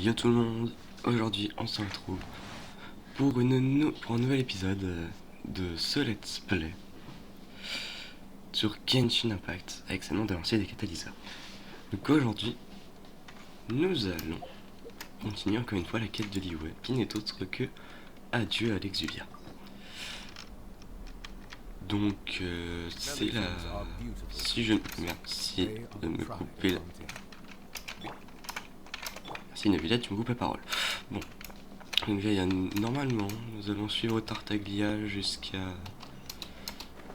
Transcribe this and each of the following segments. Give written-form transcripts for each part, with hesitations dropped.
Yo tout le monde, aujourd'hui on se retrouve pour, pour un nouvel épisode de ce Let's Play sur Genshin Impact avec seulement de lancer des catalyseurs. Donc aujourd'hui, nous allons continuer encore une fois la quête de Liyue, qui n'est autre que Adieu à l'Exuvia. Donc c'est la... Si je... Merci de me couper la... Merci Navila, tu me coupes la parole. Bon. Donc là, normalement, nous allons suivre Tartaglia jusqu'à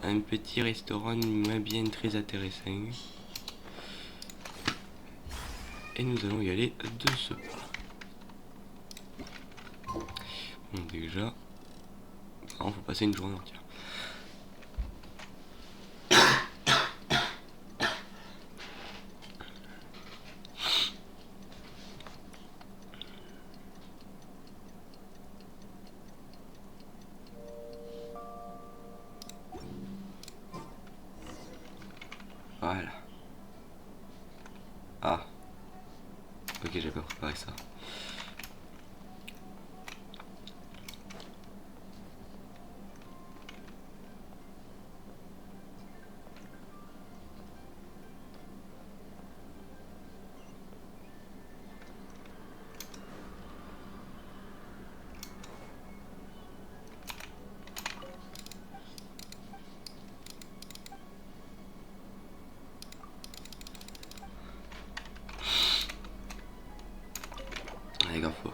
un petit restaurant moins bien très intéressant. Et nous allons y aller de ce pas. Bon, déjà, il faut passer une journée entière. Voilà. Ah. Ok, j'ai pas préparé ça. Allez, info.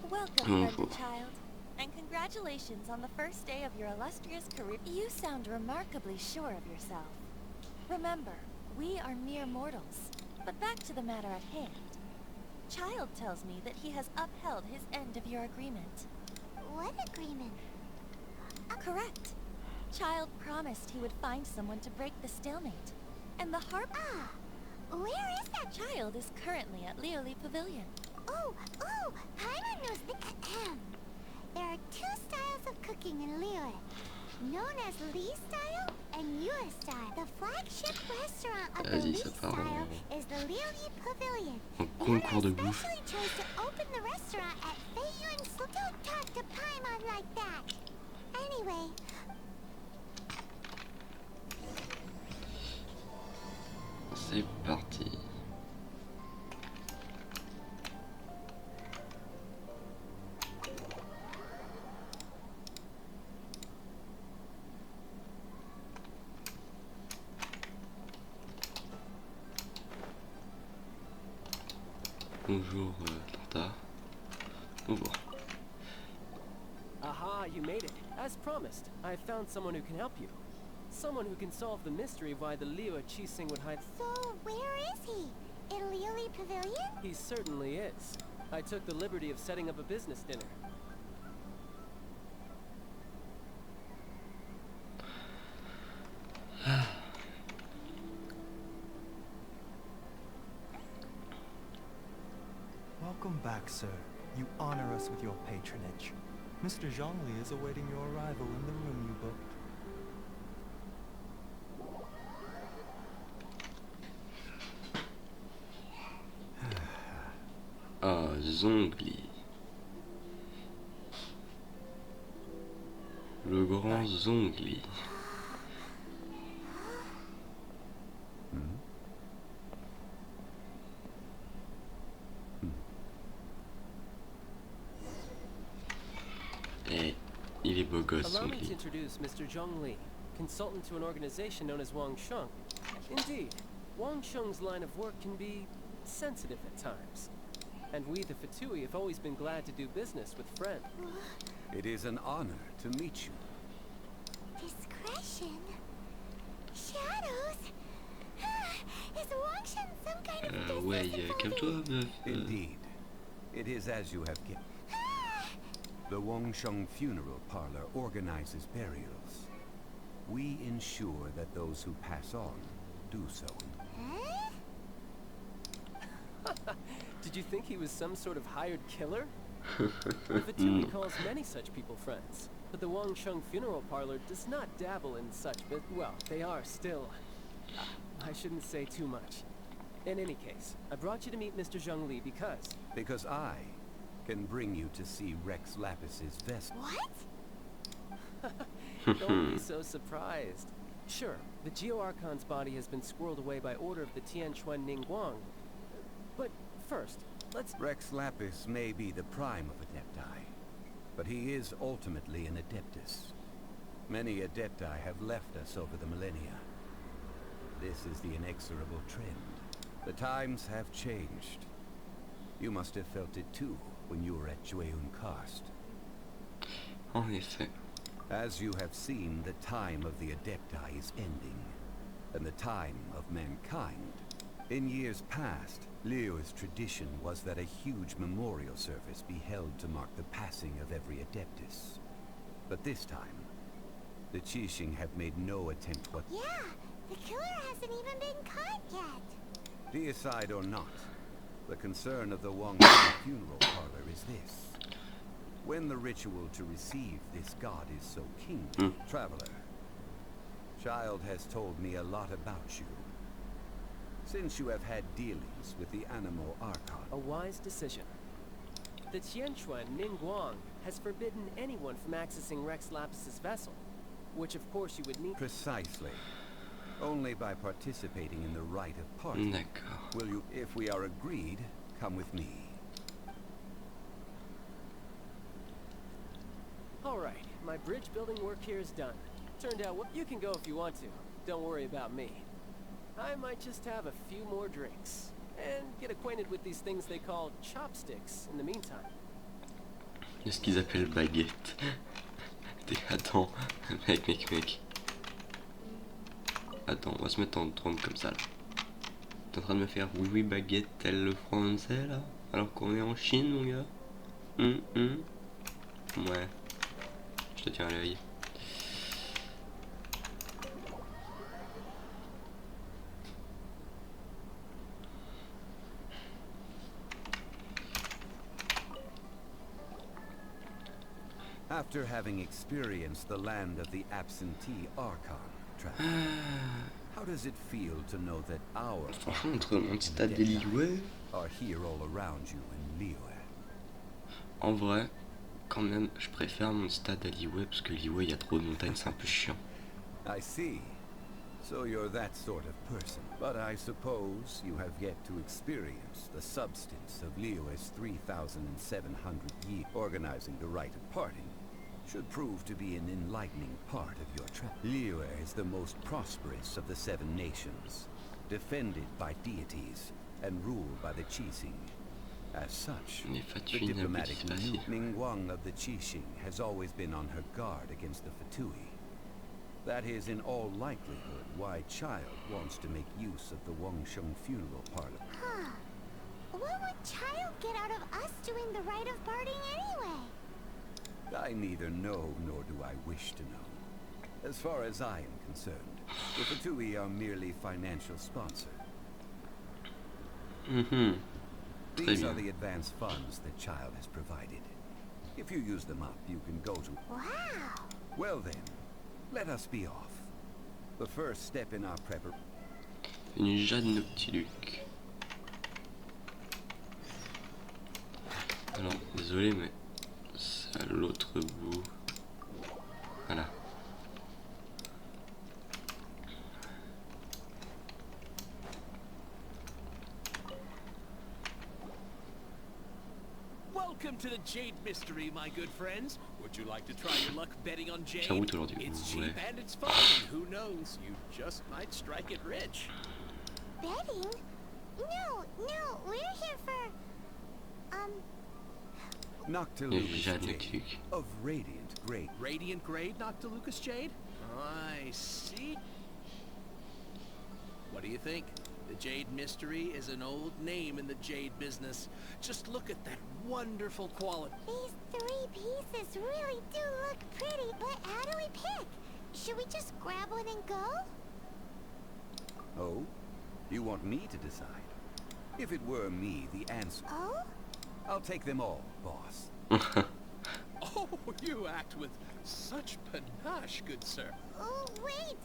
Welcome, friendly child, and congratulations on the first day of your illustrious career. You sound remarkably sure of yourself. Remember, we are mere mortals. But back to the matter at hand. Child tells me that he has upheld his end of your agreement. What agreement? Correct. Child promised he would find someone to break the stalemate. And the harp... Ah, where is that? Child is currently at Lioli Pavilion. Oh, Paimon knows the... There are two styles of cooking in Liyue, known as Li style and Yue style. The flagship restaurant of the Li style is the Lioli Pavilion. Concours de bouffe. Especially chose to open the restaurant at Feiyun. Don't talk to Paimon like that. Anyway... C'est parti. Bonjour Tarta. Bonjour. Aha, you made it. As promised, I found someone who can help you. Someone who can solve the mystery of why the Liyue Qixing would hide... So, where is he? In Lioli Pavilion? He certainly is. I took the liberty of setting up a business dinner. Welcome back, sir. You honor us with your patronage. Mr. Zhongli is awaiting your arrival in the room you booked. Ah, Zhongli. Le grand Zhongli. Et il est beau gosse, Allow me to Zhongli. introduce Mr. Zhongli, consultant to an organization known as Wangsheng. Indeed, Wangsheng's line of work can be sensitive at times. And we, the Fatui, have always been glad to do business with friends. It is an honor to meet you. Discretion? Shadows? Is Wangshen some kind of business Ouais, calme-toi, meuf. Indeed. It is as you have guessed. The Wangsheng Funeral Parlor organizes burials. We ensure that those who pass on do so. Huh? Did you think he was some sort of hired killer? The Fatui calls many such people friends. But the Wangsheng Funeral Parlor does not dabble in such, but well, they are still... I shouldn't say too much. In any case, I brought you to meet Mr. Zhongli because... Because I can bring you to see Rex Lapis's vessel. What? Don't be so surprised. Sure, the Geo-Archon's body has been squirreled away by order of the Tianquan Ningguang. But first, let's... Rex Lapis may be the prime of Adepti, but he is ultimately an Adeptus. Many Adepti have left us over the millennia. This is the inexorable trend. The times have changed. You must have felt it too when you were at Jueyun Karst. En effet. As you have seen, the time of the Adepti is ending, and the time of mankind. In years past, Liyue's tradition was that a huge memorial service be held to mark the passing of every Adeptus. But this time, the Qixing have made no attempt what... Yeah, the killer hasn't even been caught yet. Deicide or not, the concern of the Wangsheng Funeral Parlor is this. When the ritual to receive this god is so kingly, Traveler, Child has told me a lot about you. Since you have had dealings with the Animo Archon. A wise decision. The Tianquan Ningguang has forbidden anyone from accessing Rex Lapis's vessel, which of course you would need... Precisely. Only by participating in the rite of parting D'accord. will you, if we are agreed, come with me. Alright, my bridge building work here is done. Turned out you can go if you want to. Don't worry about me. I might just have a few more drinks. And get acquainted with these things they call chopsticks in the meantime. Il y a ce qu'ils appellent baguette. Attends, mec. Attends, on va se mettre en trompe comme ça là. T'es en train de me faire oui baguette tel le français là? Alors qu'on est en Chine mon gars? Ouais. Je te tiens à l'œil. After having experienced the land of the absentee Archon, Traveler, how does it feel to know that our Franchement, entre mon stade de Liyue, are here all around you in Liyue? en vrai, quand même, je préfère mon stade à Liyue parce que Liyue, il y a trop de montagnes, c'est un peu chiant. I see. So you're that sort of person. But I suppose you have yet to experience the substance of Liyue's 3,700 years. Organizing the rite of parting should prove to be an enlightening part of your trip. Liyue is the most prosperous of the 7 nations, defended by deities and ruled by the Qixing. As such, the diplomatic Ningguang of the Qixing has always been on her guard against the Fatui. That is in all likelihood why Child wants to make use of the Wangsheng Funeral Parlor. Huh. What would Child get out of us doing the rite of parting anyway? I neither know nor do I wish to know. As far as I am concerned, the Fatui are merely financial sponsor. These are the advance funds that Child has provided. If you use them up, you can go to... Wow. Well then, let us be off. The first step in our preparation... Une Jeanne Noctiluc. Alors, désolé, mais c'est à l'autre bout. Voilà. Welcome to the Jade Mystery, my good friends. Would you like to try your luck betting on Jade? C'est la route aujourd'hui. It's Ouais. cheap and it's fun, and who knows, you just might strike it rich. Betting? No, we're here for... Une Jeanne Noctilucus Jade Noctiluc. of Radiant Great. Radiant Grade, Noctilucus Jade? I see. What do you think? The Jade Mystery is an old name in the jade business. Just look at that wonderful quality. These 3 pieces really do look pretty, but how do we pick? Should we just grab one and go? Oh? You want me to decide? If it were me, the answer... Oh? I'll take them all, boss. Oh, you act with such panache, good sir. Oh, wait,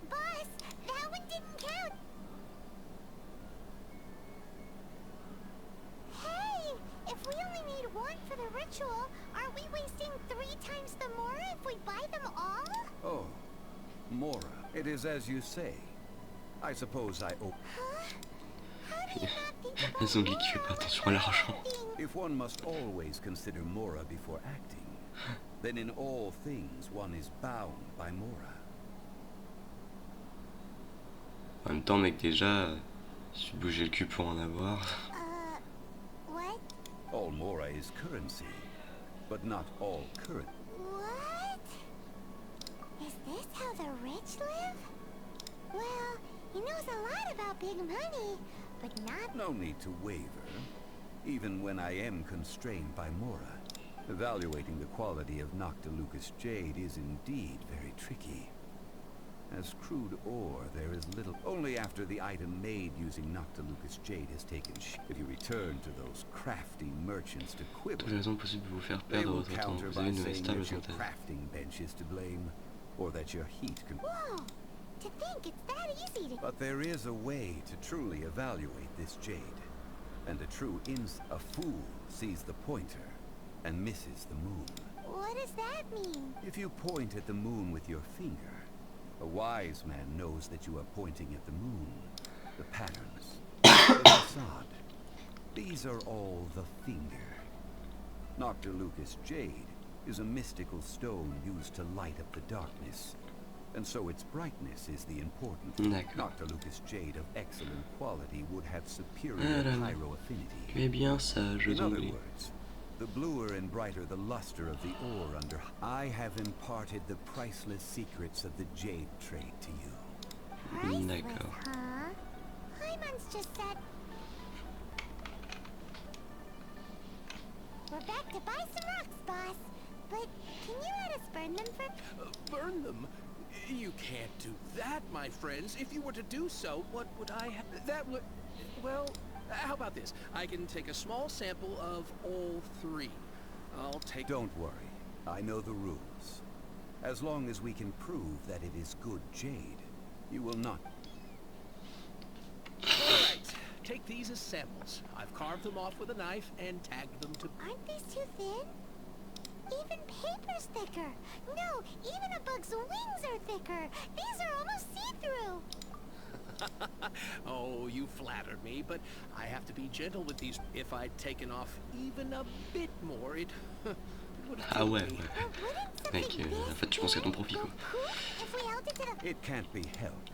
boss! That one didn't count! Hey! If we only need one for the ritual, aren't we wasting 3 times the Mora if we buy them all? Oh, Mora. It is as you say. I suppose I owe... Huh? How do you not think about Les onglets qui fait pas attention à l'argent. If one must always consider Mora before acting, then in all things one is bound by Mora. En même temps, mec, déjà, si tu bougeais le cul pour en avoir. What? All Mora is currency, but not all current. What? Is this how the rich live? Well, he knows a lot about big money, but not... No need to waver. Even when I am constrained by Mora, evaluating the quality of Noctilucous jade is indeed very tricky. As crude ore, there is little... Only after the item made using Noctilucous jade has taken shape. If you return to those crafty merchants to quibble, Toutes les raisons possibles de vous faire they perdre will votre temps. counter Vous avez by une nouvelle saying stable that your synthèse. crafting bench is to blame, or that your heat can... Whoa! To think it's that easy to... But there is a way to truly evaluate this jade. And a true A fool sees the pointer and misses the moon. What does that mean? If you point at the moon with your finger, a wise man knows that you are pointing at the moon, the patterns, the facade. These are all the finger. Noctilucous jade is a mystical stone used to light up the darkness, and so its brightness is the important thing. Noctilucous jade of excellent quality would have superior pyro affinity. Tu es bien sage, In other anglais. words, the bluer and brighter the luster of the ore under... I have imparted the priceless secrets of the jade trade to you. Priceless, D'accord. huh? Hyman's just said... We're back to buy some rocks, boss. But can you let us burn them for... Burn them? You can't do that, my friends. If you were to do so, what would I have? That would... Well, how about this? I can take a small sample of all 3. I'll take... Don't worry. I know the rules. As long as we can prove that it is good jade, you will not... All right. Take these as samples. I've carved them off with a knife and tagged them to... Aren't these too thin? Even paper's thicker. No, even a bug's wings are thicker. These are almost see-through. Oh, you flatter me, but I have to be gentle with these. If I'd taken off even a bit more, it would have Ah killed ouais, me. ouais. But wouldn't Mec, something en fait, tu pensais à ton profit, go quoi. poof if we held it to the... It can't be helped.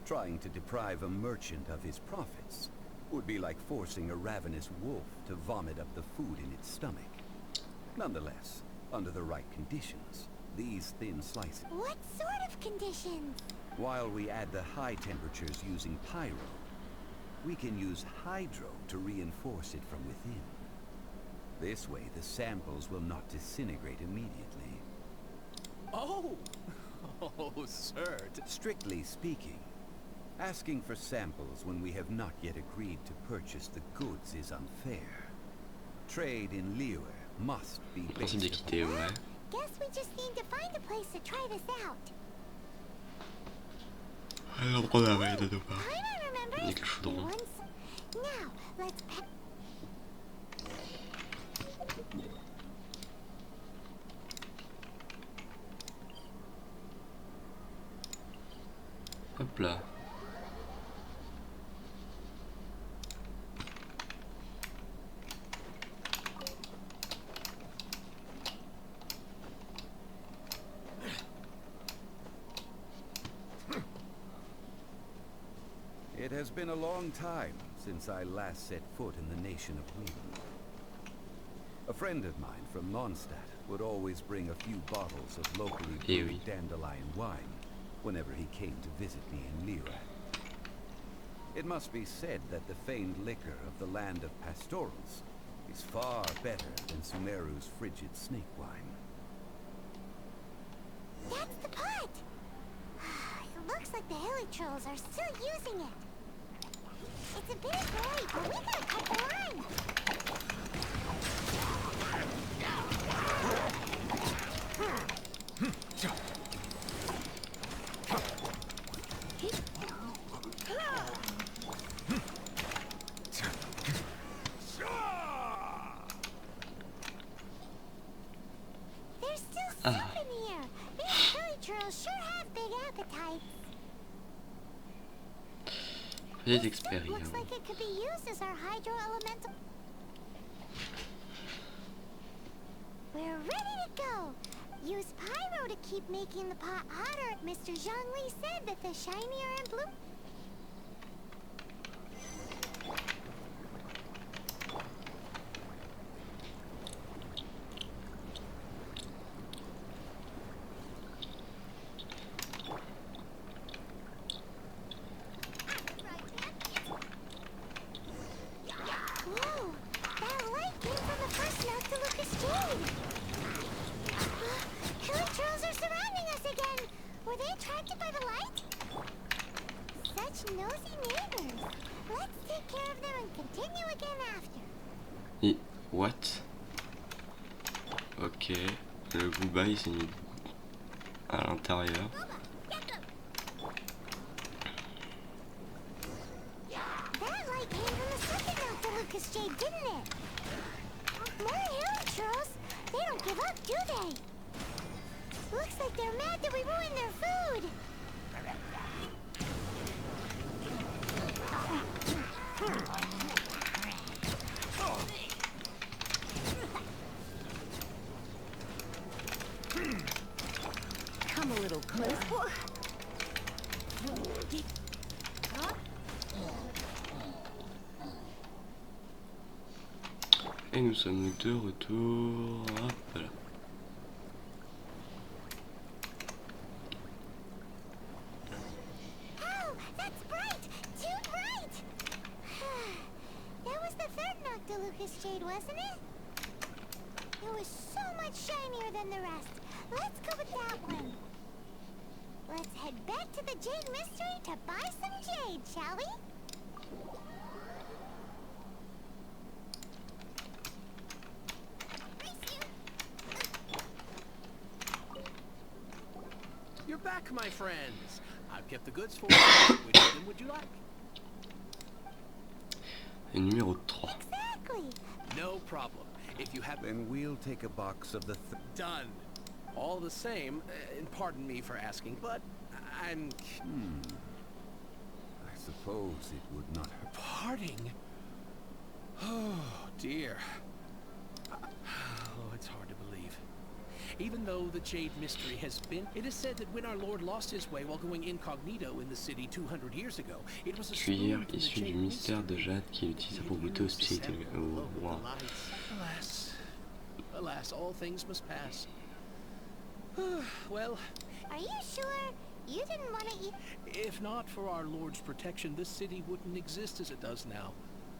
Trying to deprive a merchant of his profits would be like forcing a ravenous wolf to vomit up the food in its stomach. Nonetheless, under the right conditions, these thin slices... What sort of conditions? While we add the high temperatures using pyro, we can use hydro to reinforce it from within. This way, the samples will not disintegrate immediately. Oh, oh, sir. Strictly speaking, asking for samples when we have not yet agreed to purchase the goods is unfair. Trade in Liyue must be Le principe based d'équité, upon... ouais. Guess we just need to find a place to try this out. Alors, on a de deux parts. Paimon remembers. Avec le chaudron. Once... Now, let's pack... Hop là. It has been a long time since I last set foot in the nation of Wien. A friend of mine from Mondstadt would always bring a few bottles of locally brewed dandelion wine whenever he came to visit me in Liyue. It must be said that the famed liquor of the land of pastorals is far better than Sumeru's frigid snake wine. That's the pot! It looks like the hilly trolls are still using it. It's a bit gory, but we gotta cut the line. There's still soup in here. These curly churls sure have big appetites. Petite This soup expérience. looks like it could be used as our hydro elemental. We're ready to go. Use pyro to keep making the pot hotter. Mr. Zhongli said that the shinier and blue. Whoa! That light came from the first Noctilucous Jade! Killer trolls are surrounding us again! Were they attracted by the light? Such nosy neighbors! Let's take care of them and continue again after. Et what? Ok, le booba il s'est mis à l'intérieur. That light came from the second Noctilucous Jade, didn't it? More hairy trolls! They don't give up, do they? Looks like they're mad that we ruined their food! Come a little closer. Et nous sommes de retour. Hop là. Oh, that's bright! Too bright! That was the third Noctilucous Jade, wasn't it? It was so much shinier than the rest. Let's go with that one. Let's head back to the Jade Mystery to buy some jade, shall we? You're back, my friends. I've kept the goods for you. Which of them would you like? Et numéro 3. Exactly. No problem. If you have Then we'll take a box of the done. All the same, and pardon me for asking, but I'm I suppose it would not hurt. parting. Oh dear. Oh, it's hard to believe. Even though the Jade Mystery has been, it is said that when our Lord lost his way while going incognito in the city 200 years ago, it was a Cuillère spoon from the issue du Jade mystère de Mystery. Jade qu'il utilise pour goûter aux spécialités. Oh, wow. Alas, alas, all things must pass. Well, Are you sure you didn't want to eat? if not for our Lord's protection, this city wouldn't exist as it does now.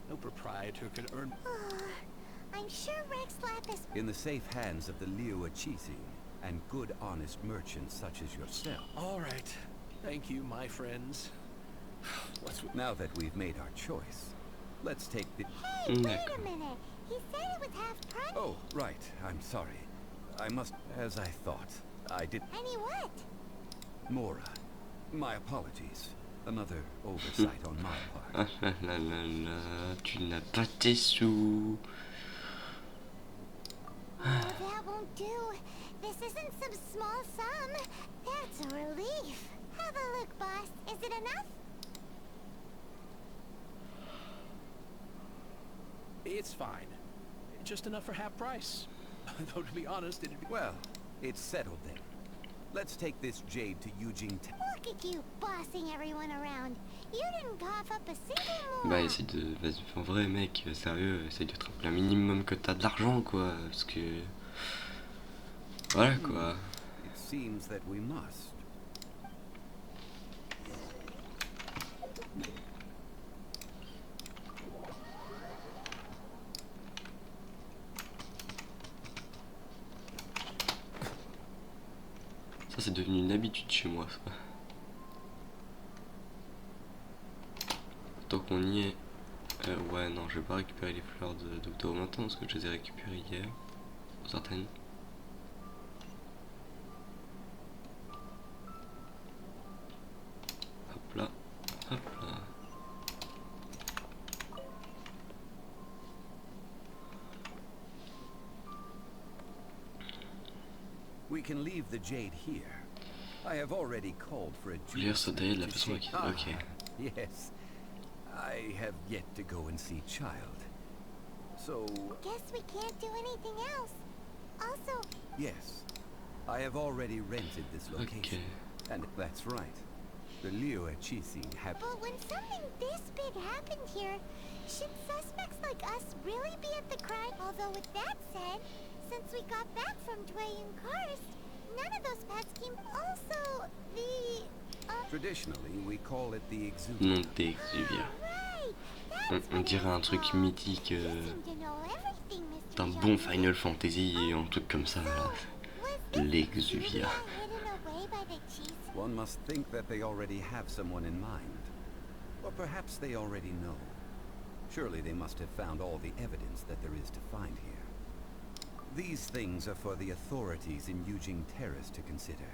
No proprietor could earn. I'm sure Rex Lapis. In the safe hands of the Liu Achisi and good honest merchants such as yourself. All right. Thank you, my friends. What's with... Now that we've made our choice, let's take the... Hey, wait a D'accord. minute. He said it was half price. Oh, right. I'm sorry. I must... As I thought. I did... Any what? Mora. My apologies. Another oversight on my part. Ah là là là là, tu n'as pas tes sous. Oh, that won't do. This isn't some small sum. That's a relief. Have a look, boss. Is it enough? It's fine. Just enough for half price. Though, to be honest, it'd be... Well, it's settled then. Let's take this jade to Eugene. Look at you bossing everyone around. You didn't cough up a single more. Bah essaye de... Vas-y, en vrai mec, sérieux, essaye de te rappeler un minimum que t'as de l'argent quoi, parce que... Voilà quoi. It seems that we must. Ça c'est devenu une habitude chez moi ça. Tant qu'on y est... ouais non, je vais pas récupérer les fleurs d'octobre maintenant parce que je les ai récupérées hier. Certaines. Hop can leave the jade here. I have already called for a Lire ce taille de la façon shake- ok. Yes. I have yet to go and see Child. So, Guess we can't do anything else. Also, yes. I have already rented this location. And that's right. The Liyue Qixing have... but when something this big happened here, should suspects like us really be at the crime? Although with that said, since we got back from Dwayne Karst, none of those pets came. Also, the... Traditionally, we call it the exuberant. Monter Exuvia. On dirait un truc mythique d'un bon Final Fantasy et un truc comme ça. L'Exuvia. One must think that they already have someone in mind. Or perhaps they already know. Surely they must have found all the evidence that there is to find here. These things are for the authorities in Yujing Terrace to consider.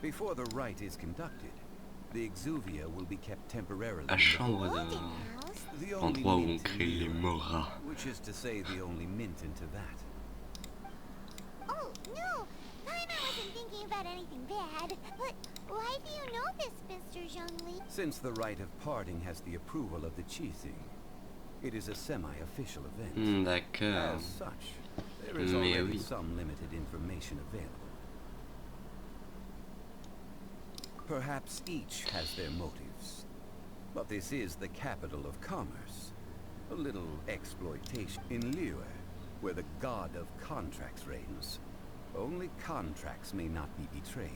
Before the rite is conducted, the Exuvia will be kept temporarily La chambre the only d'endroit où on mint in crée les Liyue, moras. which is to say the only mint into that. Oh, no! Paimon wasn't thinking about anything bad. But why do you know this, Mr. Zhongli? Since the rite of parting has the approval of the Qixing, it is a semi-official event. D'accord. As such, there is Mais already oui. some limited information available. Perhaps each has their motives. But this is the capital of commerce. A little exploitation. In Liyue, where the god of contracts reigns, only contracts may not be betrayed.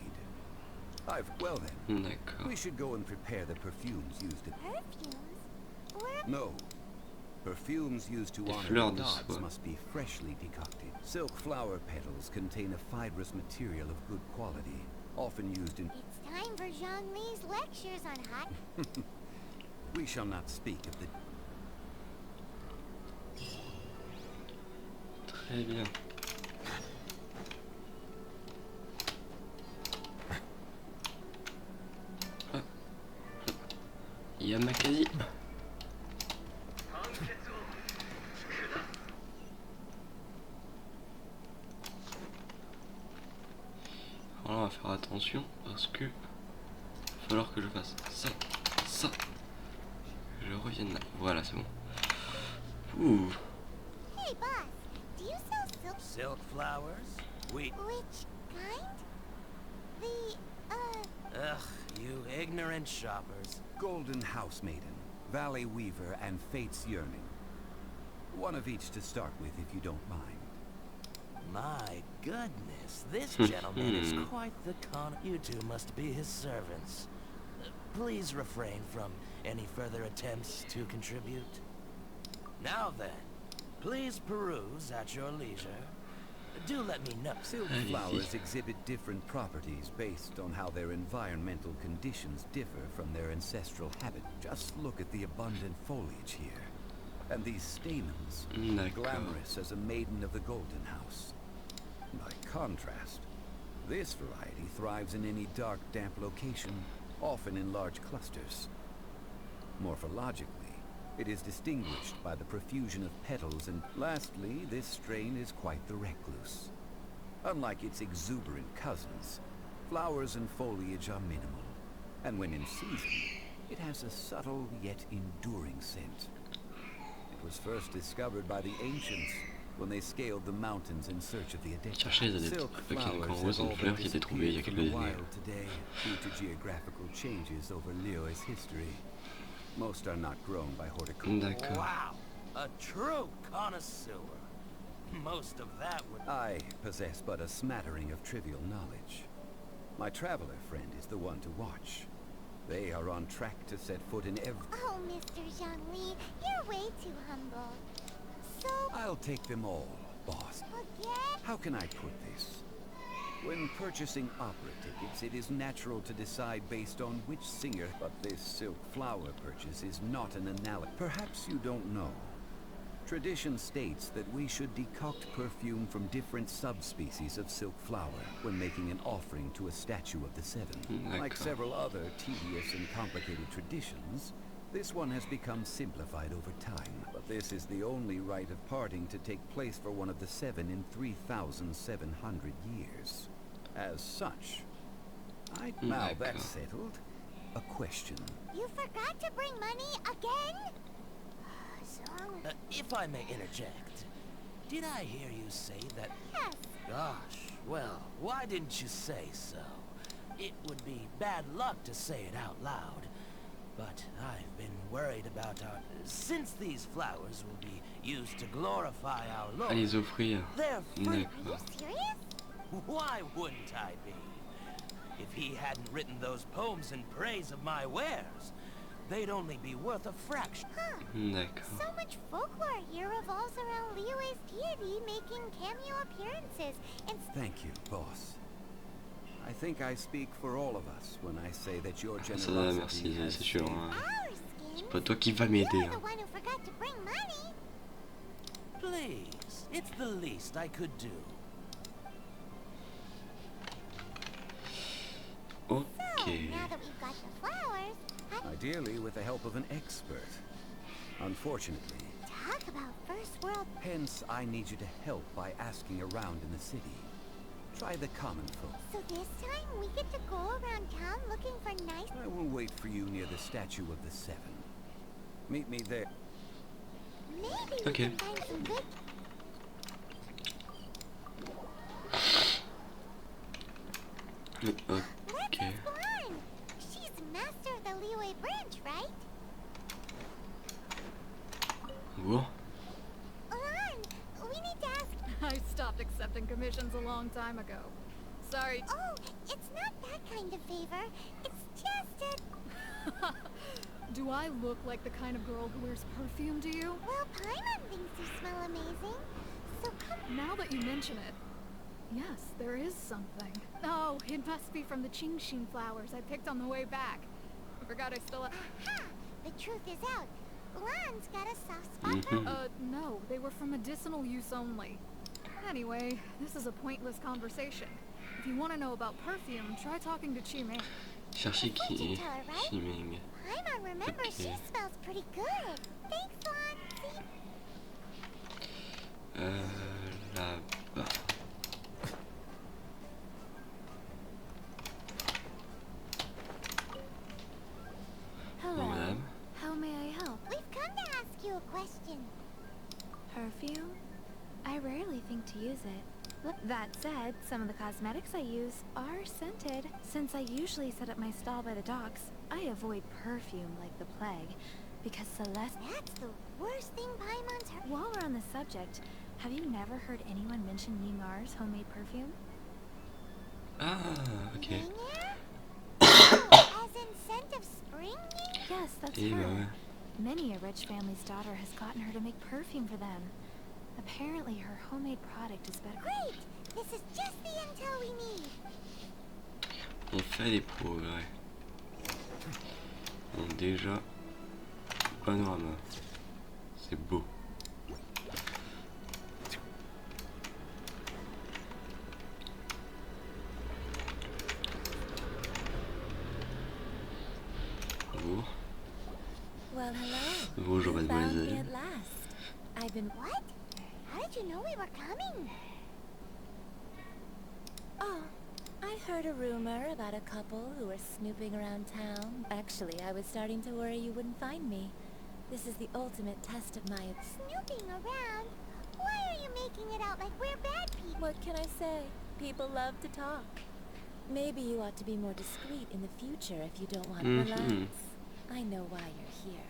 Well then, D'accord. we should go and prepare the perfumes used to... Perfumes? Where? No. Perfumes used to Des honor fleurs the de gods soie. must be freshly decocted. Silk flower petals contain a fibrous material of good quality, often used in... It's time for Zhongli's lectures on hot... We shall not speak of the... Très bien. Ah. Yamakasi. Alors on va faire attention parce que il va falloir que je fasse ça. Je revienne là. Voilà, c'est bon. Ouh. Hey, boss! Do you sell silk... Silk flowers? We... Which kind? The, Ugh, you ignorant shoppers. Golden House Maiden, Valley Weaver, and Fate's Yearning. One of each to start with, if you don't mind. My goodness, this gentleman is quite the con... You two must be his servants. Please refrain from any further attempts to contribute. Now then, please peruse at your leisure. Do let me know. Silk Allez-y. flowers exhibit different properties based on how their environmental conditions differ from their ancestral habit. Just look at the abundant foliage here. And these stamens, D'accord. glamorous as a maiden of the Golden House. By contrast, this variety thrives in any dark, damp location, often in large clusters. Morphologically, it is distinguished by the profusion of petals, and lastly, this strain is quite the recluse. Unlike its exuberant cousins, flowers and foliage are minimal, and when in season, it has a subtle yet enduring scent. It was first discovered by the ancients when they scaled the mountains in search of the adepts. Cherchez les adeptes. Silk Ok, donc en flowers gros, have c'est une all fleur but qui a été trouvée il y a disappeared quelques from the années. wild today due to geographical changes over Liyue's history. Most are not grown by horticulture. D'accord. Wow, a true connoisseur. Most of that would... I possess but a smattering of trivial knowledge. My traveler friend is the one to watch. They are on track to set foot in every... oh, Mr. Zhongli, you're way too humble. So, I'll take them all, boss. again? How can I put this? When purchasing opera tickets, it is natural to decide based on which singer, but this silk flower purchase is not an analogy. Perhaps you don't know. Tradition states that we should decoct perfume from different subspecies of silk flower when making an offering to a statue of the Seven. Like D'accord. several other tedious and complicated traditions, this one has become simplified over time. But this is the only rite of parting to take place for one of the Seven in 3,700 years. as such. Now that's D'accord. settled. A question. You forgot to bring money again? Zhang. If I may interject, did I hear you say that? Yes. Gosh, well, why didn't you say so? It would be bad luck to say it out loud. But I've been worried about our... Since these flowers will be used to glorify our À Lord, les offrir. they're free. Are you D'accord. serious? Why wouldn't I be? If he hadn't written those poems in praise of my wares, they'd only be worth a fraction. Huh. D'accord. So much folklore here revolves around Liyue's deity making cameo appearances and Thank you, boss. I think I speak for all of us when I say that your Ça va, merci, generosity has c'est sûr. Hein. our skins. C'est pas toi qui va m'aider. You're the Hein. one who forgot to bring money. Please, it's the least I could do. So, Ok. now that we've got the flowers, Ideally with the help of an expert. Unfortunately, talk about first world. hence I need you to help by asking around in the city. Try the common folk. So this time we get to go around town looking for nice. I will wait for you near the statue of the Seven. Meet me there. Maybe Okay. we can find some good. Where's Ok. Blonde? She's master of the Liyue branch, right? Bon. Blonde, we need to ask. I stopped accepting commissions a long time ago. Sorry. Oh, it's not that kind of favor. It's just a. Do I look like the kind of girl who wears perfume to you? Well, Paimon thinks you smell amazing. So come. Now that you mention it, yes, there is something. Oh, it must be from the Qingxin flowers I picked on the way back. I forgot I still Aha! The truth is out. Blonde's got a soft spot for. Mhm. no, they were for medicinal use only. Anyway, this is a pointless conversation. If you want to know about perfume, try talking to Chi Ming. Cherchez qui Chiming. Paimon remembers Ok. she smells pretty good. Thanks, Blonde. See? Là-bas. Hello. Bon, madame. How may I help? We've come to ask you a question. Perfume? I rarely think to use it. That said, some of the cosmetics I use are scented. Since I usually set up my stall by the docks, I avoid perfume like the plague. Because Celeste... That's the worst thing Paimon's heard. While we're on the subject, have you never heard anyone mention Ningar's homemade perfume? Ah, ok. Ninger? Oh, as in scent of spring? Yes, that's Et bah her. ouais. Many a rich family's daughter has gotten her to make perfume for them. Apparently, her homemade product is better. Great! This is just the intel we need. On fait des progrès. Bon, déjà, panorama. C'est beau. Bonjour. Well, hello. Bonjour, You found me mademoiselle. at last. I've been... What? How did you know we were coming? Oh, I heard a rumor about a couple who were snooping around town. Actually, I was starting to worry you wouldn't find me. This is the ultimate test of my... Snooping around? Why are you making it out like we're bad people? What can I say? People love to talk. Maybe you ought to be more discreet in the future if you don't want Mhm. romance. I know why you're here.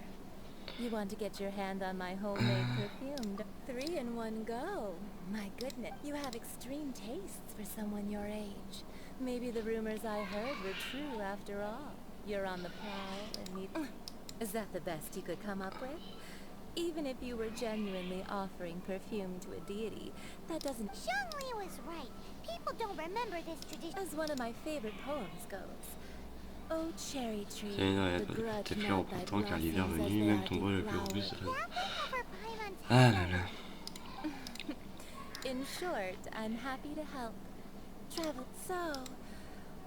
You want to get your hand on my homemade perfume. 3 in one go. My goodness, you have extreme tastes for someone your age. Maybe the rumors I heard were true after all. You're on the prowl and need... Is that the best you could come up with? Even if you were genuinely offering perfume to a deity, that doesn't... Zhongli was right. People don't remember this tradition. As one of my favorite poems goes. Oh, cherry tree, C'est the grudge peut-être not faire thy important car l'hiver blossoms as venu, they même are ton bois le plus deflowered. robuste. Grappling over Paimon's Ah head. là là. In short, I'm happy to help. Travel. So,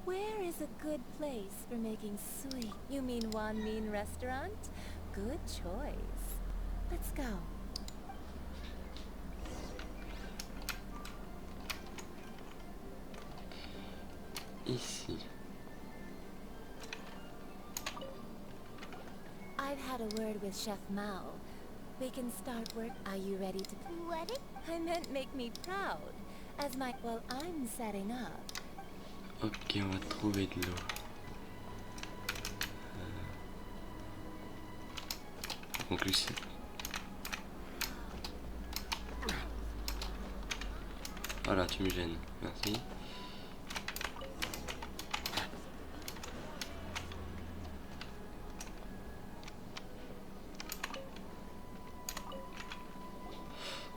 where is a good place for making sweet? You mean Wan Min restaurant? Good choice. Let's go. ici. I've had a word with Chef Mao. We can start work. Are you ready to... What? I meant make me proud. As my... Well, I'm setting up. Ok, on va trouver de l'eau. Donc Lucie. Voilà, tu me gênes. Merci.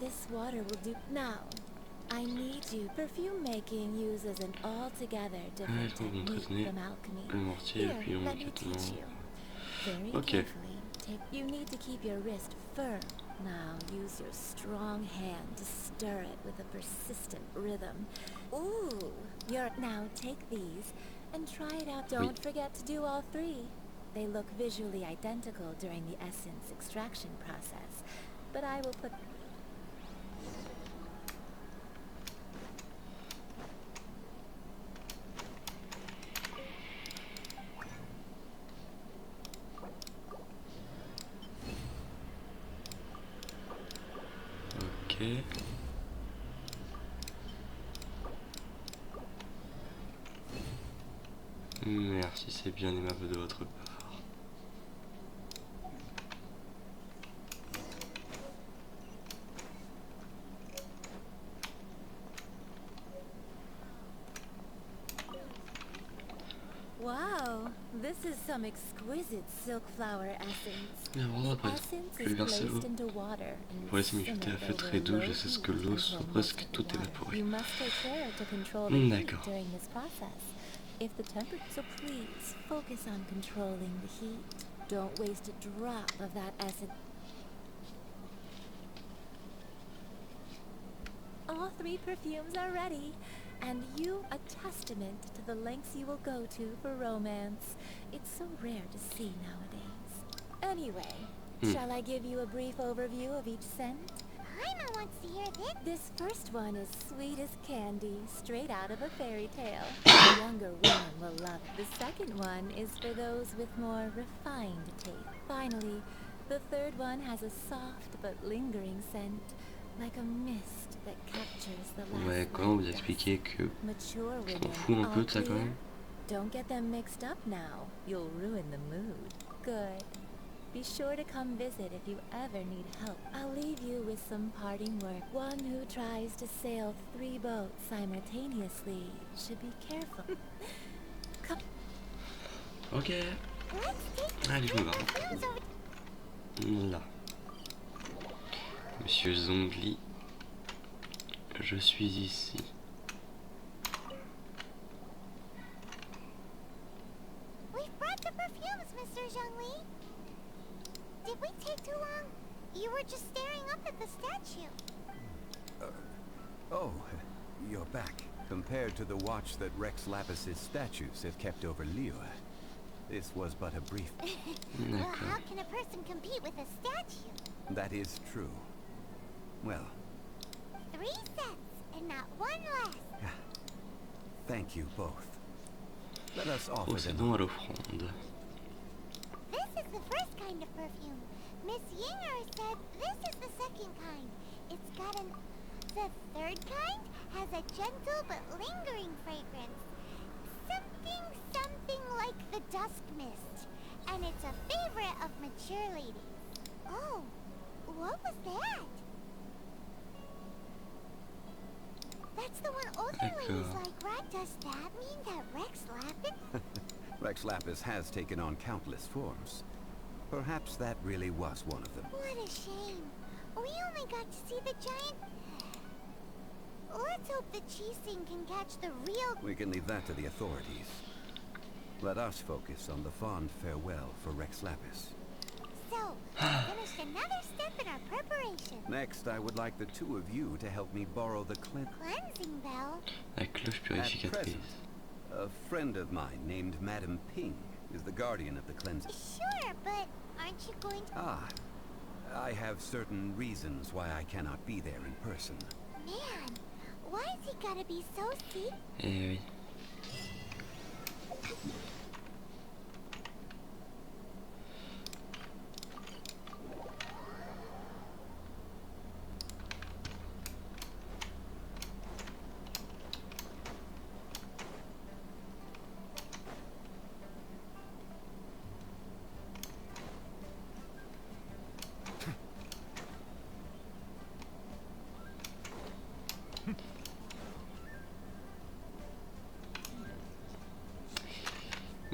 This water will do... Now, I need you. Perfume making uses an altogether different technique from alchemy. Le mortier, puis Here, le let me teach you. Very Okay. carefully. You need to keep your wrist firm. Now, use your strong hand to stir it with a persistent rhythm. Ooh! Now, take these and try it out. Don't forget to do all three. They look visually identical during the essence extraction process, but I will put... Ok. Merci, c'est bien aimable de votre part. Wow, this is some exquisite silk flower essence. Mais vraiment, The après, essence je vais is verser l'eau. placed into water and Pour laisser m'éviter à feu très doux, je sais ce que l'eau soit presque tout évaporée. You must take care to control the heat D'accord. during this process. If the temperature, so please focus on controlling the heat. Don't waste a drop of that essence. All three perfumes are ready, and you a testament to the lengths you will go to for romance. It's so rare to see nowadays. Anyway, shall I give you a brief overview of each scent? Paimon wants to hear this. This first one is sweet as candy, straight out of a fairy tale. The younger women will love it. The second one is for those with more refined taste. Finally, the third one has a soft but lingering scent, like a mist that captures the last Ouais, comment vous light expliquer dust. que Mature on women, fout un peu all de ça quand clear? même? Don't get them mixed up now. You'll ruin the mood. Good. Be sure to come visit if you ever need help. I'll leave you with some parting work. One who tries to sail 3 boats simultaneously should be careful. Come. Ok. Let's take Allez, je me barre. perfumes over. Là. Monsieur Zongli. Je suis ici. We've brought the perfumes, Mr. Zhongli. Did we take too long? You were just staring up at the statue. Oh, you're back. Compared to the watch that Rex Lapis's statues have kept over Liyue, this was but a brief... Well, how can a person compete with a statue? That is true. Well, 3 cents and not one less. thank you both. Let us offer them... Procédons à l'offrande. This is the first kind of perfume. Miss Yinger said this is the second kind. It's got an... The third kind has a gentle but lingering fragrance. Something like the dusk mist. And it's a favorite of mature ladies. Oh, what was that? That's the one older ladies like, right? Does that mean that Rex Lapis? Rex Lapis has taken on countless forms. Perhaps that really was one of them. What a shame. We only got to see the giant... Let's hope the Chising can catch the real... We can leave that to the authorities. Let us focus on the fond farewell for Rex Lapis. So, finished another step in our preparation. Next, I would like the two of you to help me borrow the Cleansing bell. La cloche At purificatrice. present, a friend of mine named Madame Ping is the guardian of the cleansing. Sure, but aren't you going to... Ah, I have certain reasons why I cannot be there in person. Man, why has he gotta be so secret? Eh oui.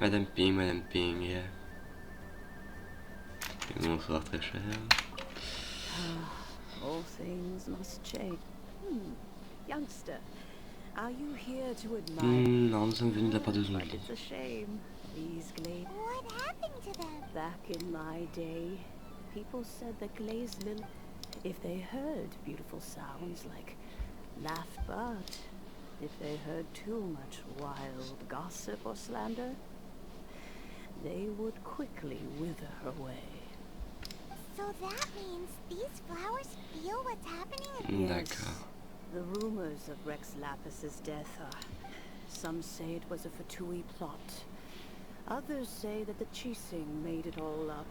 Madame Ping, Madame Ping. Et bonsoir très cher. All things must change. Youngster, are you here to admire? Non, nous sommes venus de la part de But zombies. it's a shame. These glazed. What happened to them? Back in my day, people said that glazed little. If they heard beautiful sounds like laughter, but if they heard too much wild gossip or slander, they would quickly wither away. So that means these flowers feel what's happening? D'accord. The rumors of Rex Lapis's death are... Some say it was a Fatui plot. Others say that the Chising made it all up.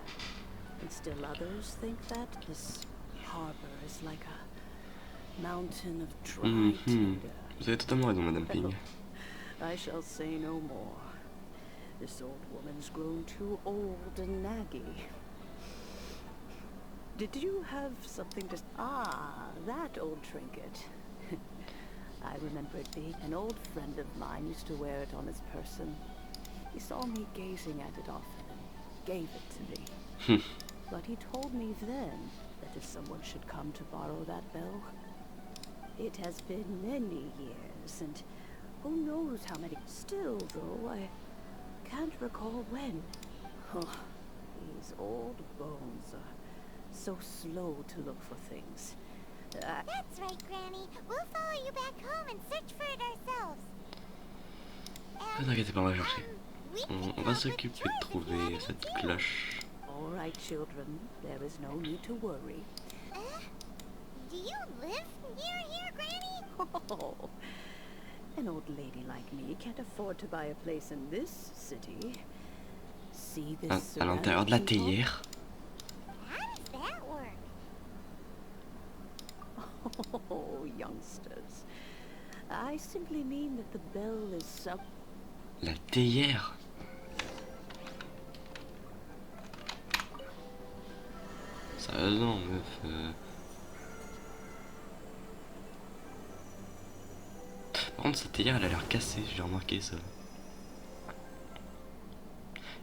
And still others think that this harbor is like a mountain of dry tinder. Vous avez totalement raison, Madame Ping. I shall say no more. This old woman's grown too old and naggy. Did you have something to... Ah, that old trinket. I remember it being an old friend of mine used to wear it on his person. He saw me gazing at it often and gave it to me. But he told me then that if someone should come to borrow that bell, it has been many years, and who knows how many. Still, though, I can't recall when. Oh, these old bones are so slow to look for things. That's right, Granny. We'll follow you back home and search for it ourselves. Ne vous inquiétez pas, on va chercher. We On can va help s'occuper with de chores if you trouver have cette any too. cloche. All right, children, there is no need to worry. Do you live near here, Granny? Oh, an old lady like me can't afford to buy a place in this city. See this À l'intérieur de la ceramic people? théière. How does that work? Oh, youngsters. I simply mean that the bell is sub... La théière. Sérieusement, meuf. Par contre, cette théière, elle a l'air cassée, j'ai remarqué ça.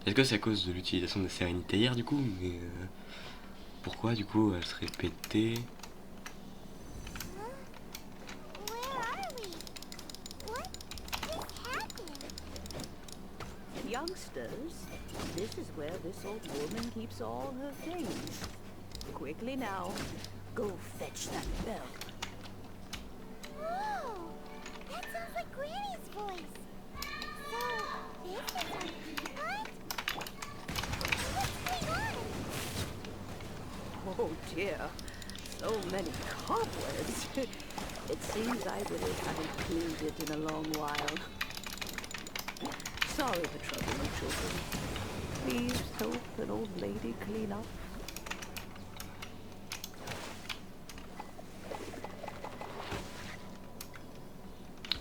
Est-ce que c'est à cause de l'utilisation des sérénités théières du coup? Mais pourquoi du coup elle serait pétée? Where are we? What is happening? Youngsters, this is where this old woman keeps all her things. Quickly now, go fetch that bell. Whoa! That sounds like Granny's voice. So, this is our keyboard? What's going on? Oh dear, so many cobwebs. It seems I really haven't cleaned it in a long while. Sorry to trouble you, children. Please help an old lady clean up.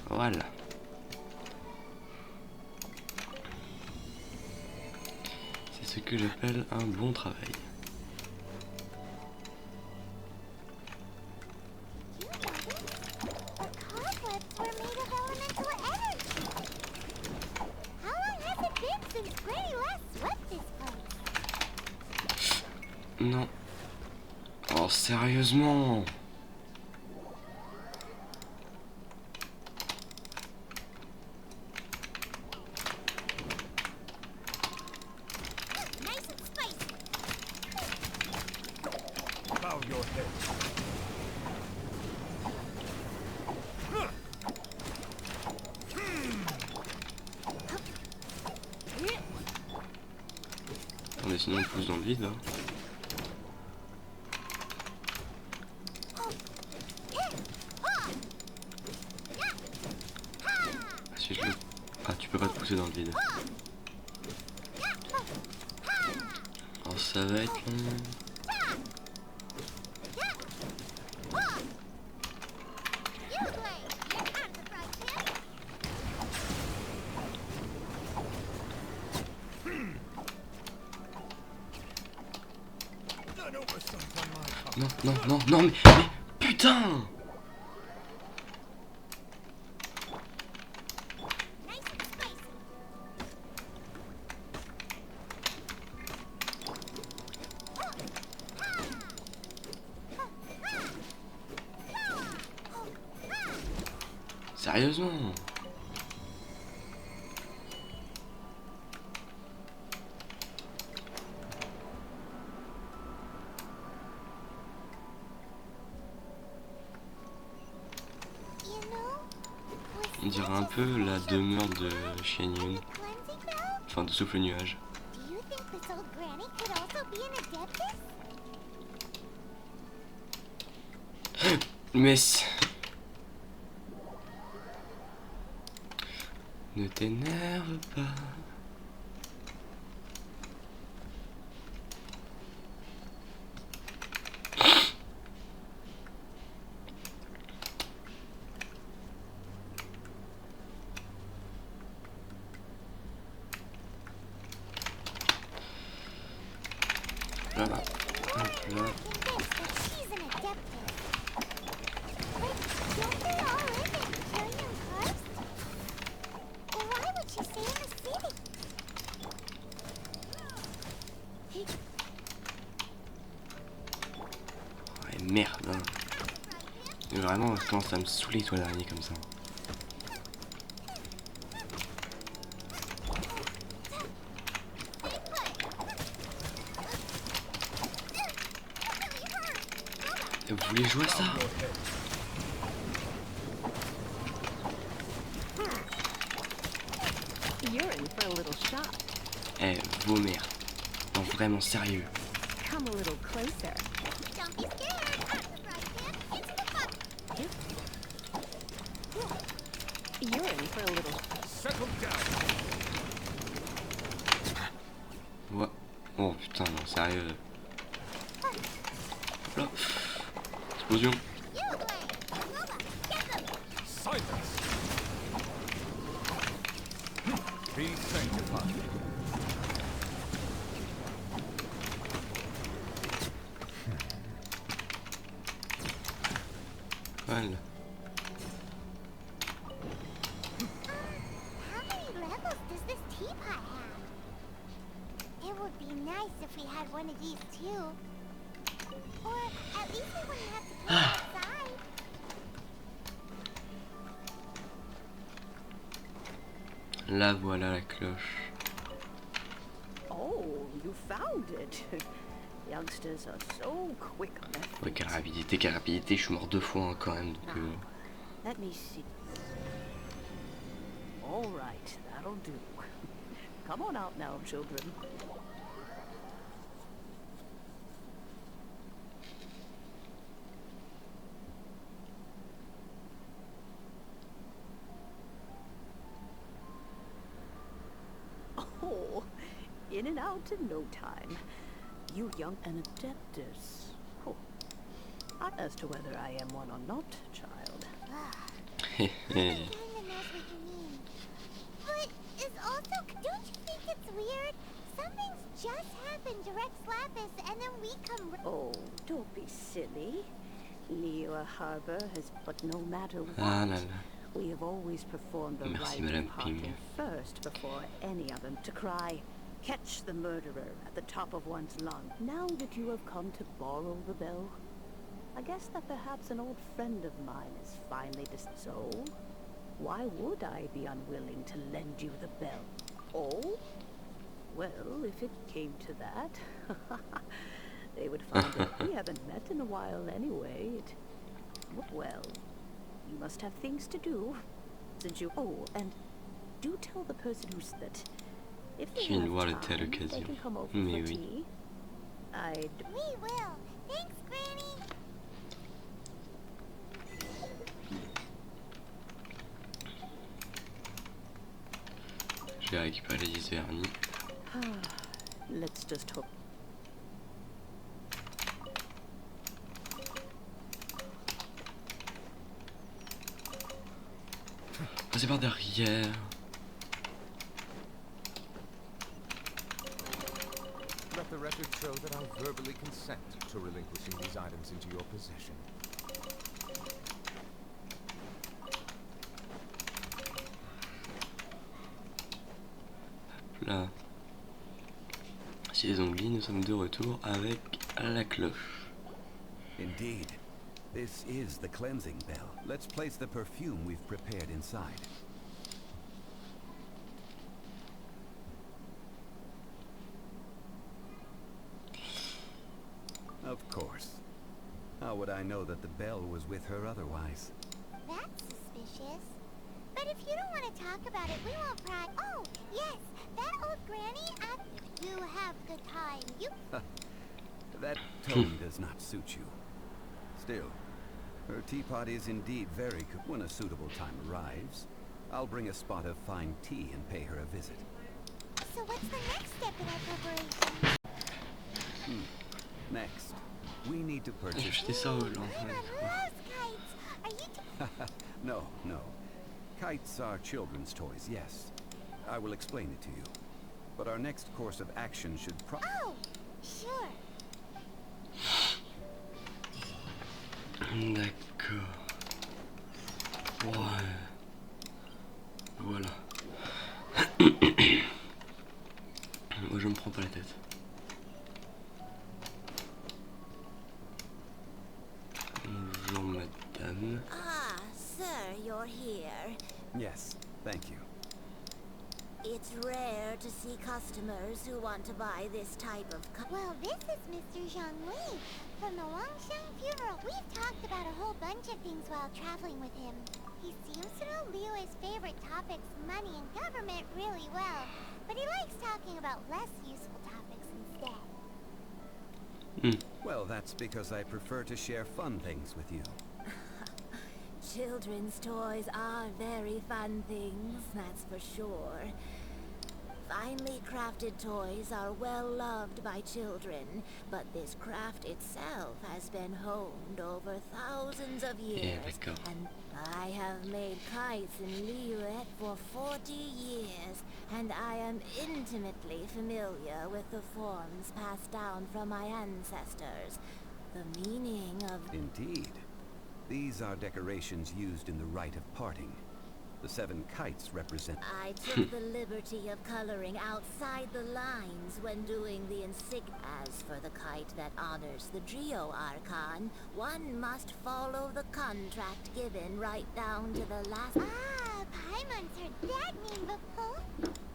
Voilà. C'est ce que j'appelle un bon travail. You noticed? The cobwebs were made of elemental energy. How long has it been since Granny last swept this place? Non. Oh, sérieusement? Nice and spicy. Bow your head. Attendez, sinon on pousse dans le vide là. Si je le... Ah, tu peux pas te pousser dans le vide. Oh, ça va être long. You play. Your time to fry pan. An oversight on my part. Non, non, non, non, mais putain! Nice and spicy. Sérieusement. On dirait un peu la demeure de Chien Yun. Enfin, de Souffle Nuage. Mais... Ne t'énerve pas. Voilà. Hop là. Ouais, merde. Hein. Mais vraiment, je commence à me saouler, toi, l'araignée, comme ça. Vous voulez jouer à ça? Eh, vos mères. Non, vraiment sérieux. Ouais. Oh putain, non, sérieux. Là. Explosion. Voilà. How many levels does this teapot have? It would be nice if we had one of these too. Or at least we wouldn't have to play outside. La voilà la cloche. Oh, you found it. Youngsters are so quick on their feet. Ouais, quelle rapidité, je suis mort 2 fois hein, quand même. Donc, Let me see. All right, that'll do. Come on out now, children. Oh, in and out in no time. You young and adeptus. Oh. As to whether I am one or not, child. Hé hé. Kinda knows what you mean. But it's also, don't you think it's weird? Something's just happened to Rex Lapis and then we come. Oh, don't be silly. Leo Harbor has, but no matter what, Ah là là. we have always performed the Merci, right Madame of Ping. parting first before any of them to cry, catch the murderer at the top of one's lung. Now that you have come to borrow the bell, I guess that perhaps an old friend of mine is finally so. Why would I be unwilling to lend you the bell? Oh? Well, if it came to that, they would find that we haven't met in a while anyway. Well, you must have things to do, since you... Oh, and do tell the person who's that. If they Je viens de voir have le telle time, they occasion. can come over Mais for oui. tea. I'd... We will. Thanks, Granny. Je vais récupérer les 10 vernis. Let's just hope. Passez par derrière. Let the record show that I verbally consent to relinquishing these items into your possession. Là. Si les ongles, nous sommes de retour avec la cloche. Indeed. This is the cleansing bell. Let's place the perfume we've prepared inside. Of course. How would I know that the bell was with her otherwise? That's suspicious. But if you don't want to talk about it, we won't pry. Oh, yes, that old granny. You have the time. You. That tone does not suit you. Still, her teapot is indeed very good. When a suitable time arrives, I'll bring a spot of fine tea and pay her a visit. So what's the next step in our preparation? Next, we need to J'ai purchase... jeté ça au blanc. Paimon loves kites. Are you? No, no. Kites are children's toys, yes. I will explain it to you. But our next course of action should Oh, sure. D'accord. Ouais. Voilà. Moi je me prends pas la tête. Bonjour madame. Ah, sir, you're here. Yes, thank you. It's rare to see customers who want to buy this type of Well, this is Mr. Zhongli from the Wangsheng funeral. We've talked about a whole bunch of things while traveling with him. He seems to know Liyue's favorite topics, money and government, really well. But he likes talking about less useful topics instead. Well, that's because I prefer to share fun things with you. Children's toys are very fun things, that's for sure. Finely crafted toys are well loved by children, but this craft itself has been honed over thousands of years. d'accord. And I have made kites in Liyue for 40 years, and I am intimately familiar with the forms passed down from my ancestors. The meaning of... Indeed. These are decorations used in the rite of parting. The 7 kites represent... I took the liberty of coloring outside the lines when doing the insignia. As for the kite that honors the Geo Archon, one must follow the contract given right down to the last... Ah, Paimon's heard that name before.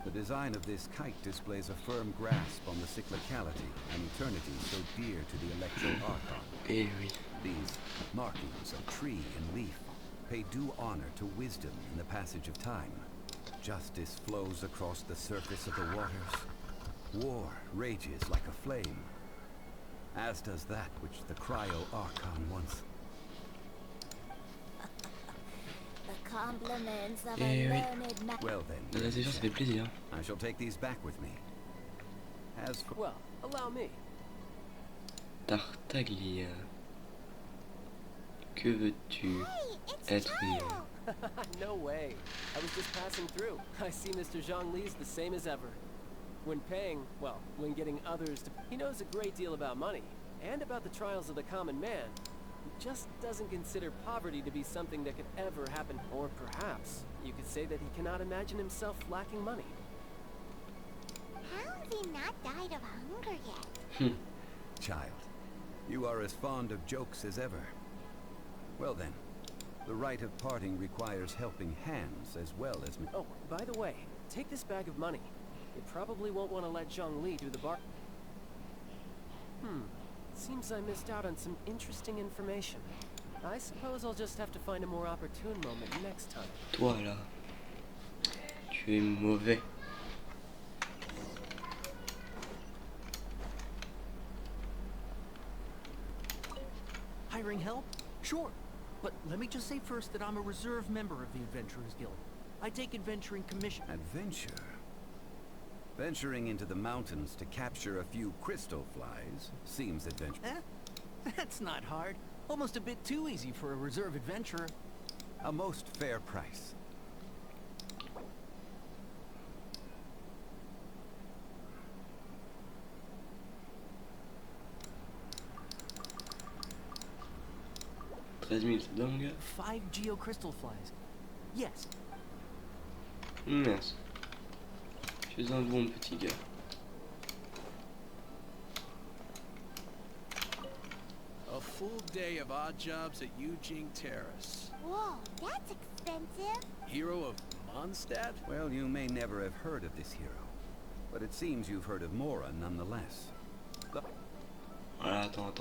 The design of this kite displays a firm grasp on the cyclicality and eternity so dear to the Electro Archon. Eh oui. These markings of tree and leaf pay due honor to wisdom in the passage of time. Justice flows across the surface of the waters. War rages like a flame, as does that which the Cryo Archon once... The compliments of Eh a oui. learned man. Well then, Là déjà ça fait plaisir. I shall take these back with me. As for... Well, allow me. Tartaglia. Que veux-tu Hey, it's être Kyle. No way. I was just passing through. I see Mr. Zhongli's the same as ever. When paying, well, when getting others to... He knows a great deal about money, and about the trials of the common man. He just doesn't consider poverty to be something that could ever happen. Or perhaps, you could say that he cannot imagine himself lacking money. How's he not died of hunger yet? Child, you are as fond of jokes as ever. Well then, the rite of parting requires helping hands as well as... Oh, by the way, take this bag of money. You probably won't want to let Zhongli do the bar... Seems I missed out on some interesting information. I suppose I'll just have to find a more opportune moment next time. Toi là. Tu es mauvais. Hiring help? Sure. But let me just say first that I'm a reserve member of the Adventurers Guild. I take adventuring commission. Adventure? Venturing into the mountains to capture a few crystal flies seems adventure. That's not hard. Almost a bit too easy for a reserve adventurer. A most fair price. $13 000, ça donne, 5 geocrystal flies. Yes. Mince. Tu es un bon petit gars. A full day of odd jobs at Eugene Terrace. Whoa, that's expensive. Hero of Mondstadt? Well, you may never have heard of this hero, but it seems you've heard of Mora nonetheless. Voilà, attends.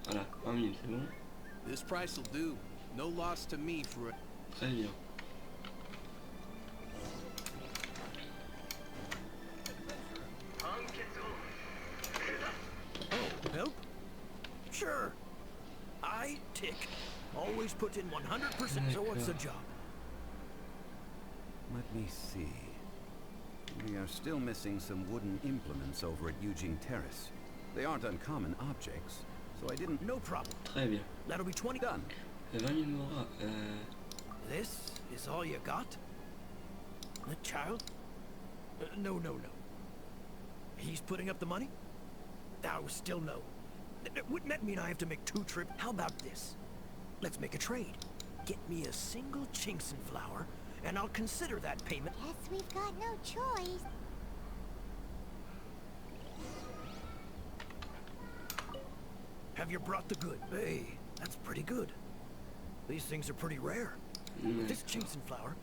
Voilà, 20 000, c'est bon? This price will do. No loss to me for it. Très bien. Oh, help? Sure. I tick. Always put in 100%. So what's the job? Let me see. We are still missing some wooden implements over at Eugene Terrace. They aren't uncommon objects, so I didn't... No problem. Très bien. That'll be 20 Done. 20 000 Mora. This is all you got? The child? No. He's putting up the money? No, still no. Wouldn't that mean I have to make 2 trips? How about this? Let's make a trade. Get me a single Chinkson flower, and I'll consider that payment. Guess we've got no choice. Have you brought the good? Hey, that's pretty good. These things are pretty rare. With this Chinkson flower,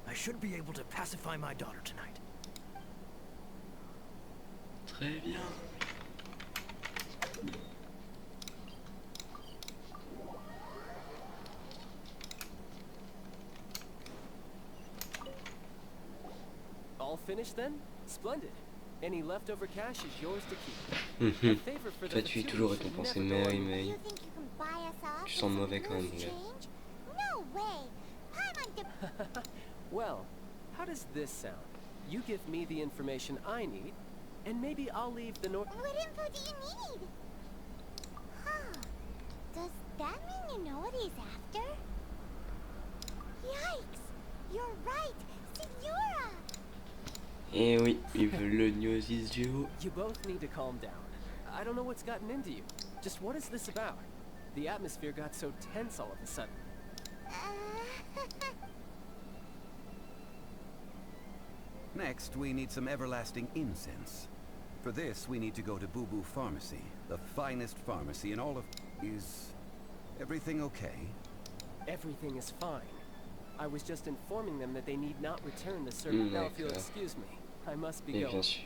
I should be able to pacify my daughter tonight. Très bien. All finished then? Splendid. Any leftover cash is yours to keep. A favor for the Toi, tu es toujours récompensé, mais You think you can buy us off Tu with sens some mauvais quand même, loose mon gars. change? No way. I'm on the... Well, how does this sound? You give me the information I need, and maybe I'll leave the North... What info do you need? Huh. Does that mean you know what he's after? Yikes! You're right! Signora! Eh oui, ils veulent le Gnosis Duo. You both need to calm down. I don't know what's gotten into you. Just what is this about? The atmosphere got so tense all of a sudden. Next, we need some everlasting incense. For this, we need to go to Boo Boo Pharmacy, the finest pharmacy in all of... Is everything okay? Everything is fine. I was just informing them that they need not return the servant. Now, if you'll excuse me, I must be Et going. bien sûr.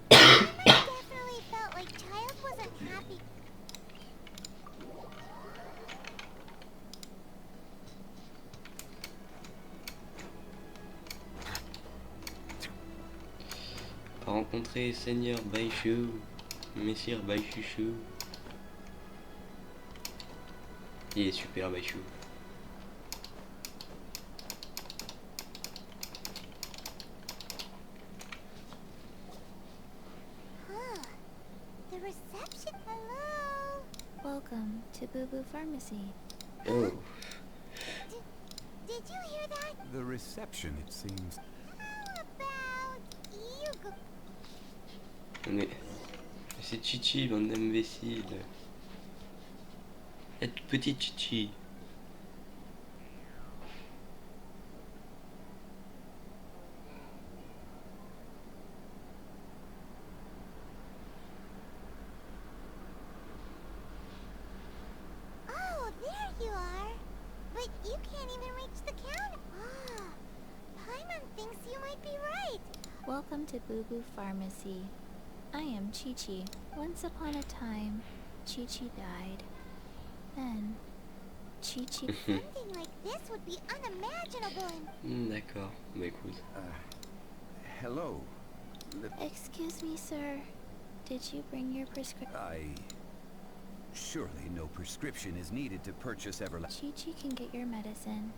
Definitely felt like Child wasn't happy. Pas rencontrer Seigneur Baishu, Messire Baishuchu. Il est super Baishu. Huh. The reception. Hello. Welcome to Boo Boo Pharmacy. Oh. Did you hear that? The reception, it seems. How about you go? Mais c'est Chichi, bande d'imbéciles. La toute petite Chichi. Oh, there you are. But you can't even reach the counter. Ah, Paimon thinks you might be right. Welcome to Boo Boo Pharmacy. I am Chi-Chi. Once upon a time, Chi-Chi died. Then, Chi-Chi... Something like this would be unimaginable in... D'accord, bah écoute. Hello. Excuse me, sir. Did you bring your prescription? Surely no prescription is needed to purchase everlasting... Chi-Chi can get your medicine.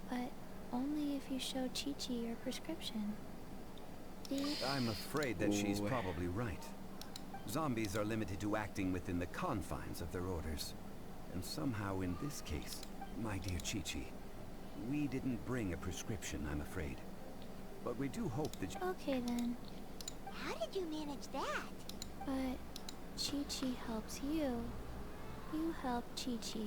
But only if you show Chi-Chi your prescription. I'm afraid that she's probably right. Zombies are limited to acting within the confines of their orders. And somehow in this case, my dear Chi-Chi, we didn't bring a prescription, I'm afraid. But we do hope that... Okay then. How did you manage that? But Chi-Chi helps you. You help Chi-Chi.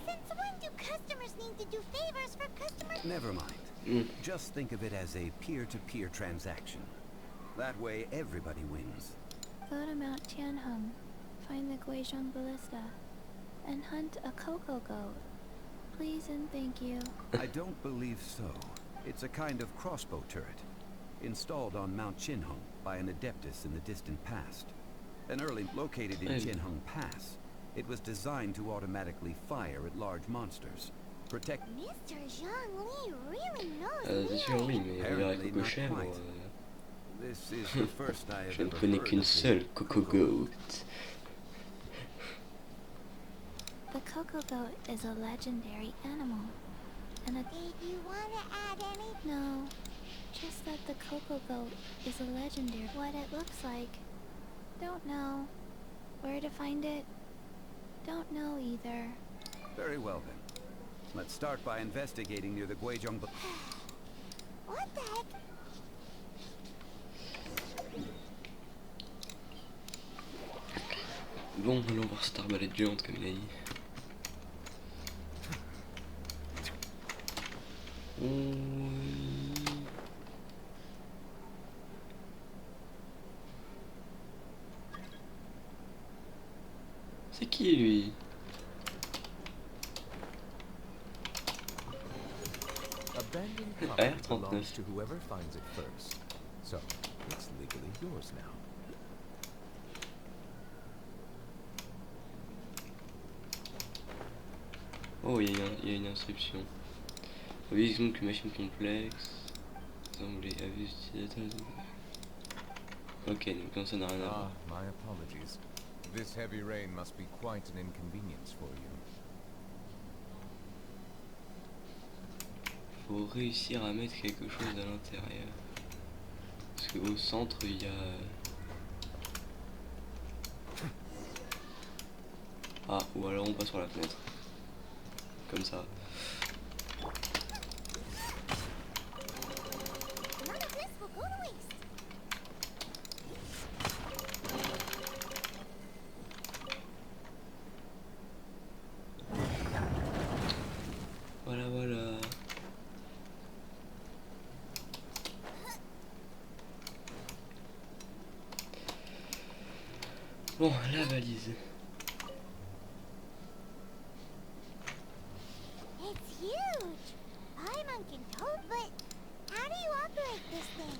Since when do customers need to do favors for customers? Never mind. Just think of it as a peer-to-peer transaction. That way, everybody wins. Go to Mount Tianheng, find the Guizhong Ballista, and hunt a cocoa goat. Please and thank you. I don't believe so. It's a kind of crossbow turret, installed on Mount Tianheng by an adeptus in the distant past. Located in Tianheng Pass, it was designed to automatically fire at large monsters. Protect. Mr. Zhongli really knows C'est sûr, oui, mais on verra Coco Chien, moi. This is the first I have Je ne ever connais heard qu'une of seule Coco Goat. The cocoa goat is a legendary animal. And a... Did you want to add any? No. Just that the cocoa goat is a legendary. What it looks like. Don't know. Where to find it? Don't know either. Very well then. Let's start by investigating near the Guizhong. What the heck? Bon, allons voir cette arbalète géante comme il a dit. C'est qui lui? Abandoned Ah, property 39. belongs to whoever finds it first. So, it's legally yours now. Oh, il y a une inscription. Oui, donc une machine complexe. Anglais, avis utilisateur. Ok, donc ça n'a rien à voir. My apologies. This heavy rain must be quite an inconvenience for you. Faut réussir à mettre quelque chose à l'intérieur. Parce qu'au centre, il y a... Ah, ou alors on passe sur la fenêtre. Comme ça. None of this will go to waste. Voilà, voilà. Bon, la valise. It's huge. Paimon can tote, but how do you operate this thing?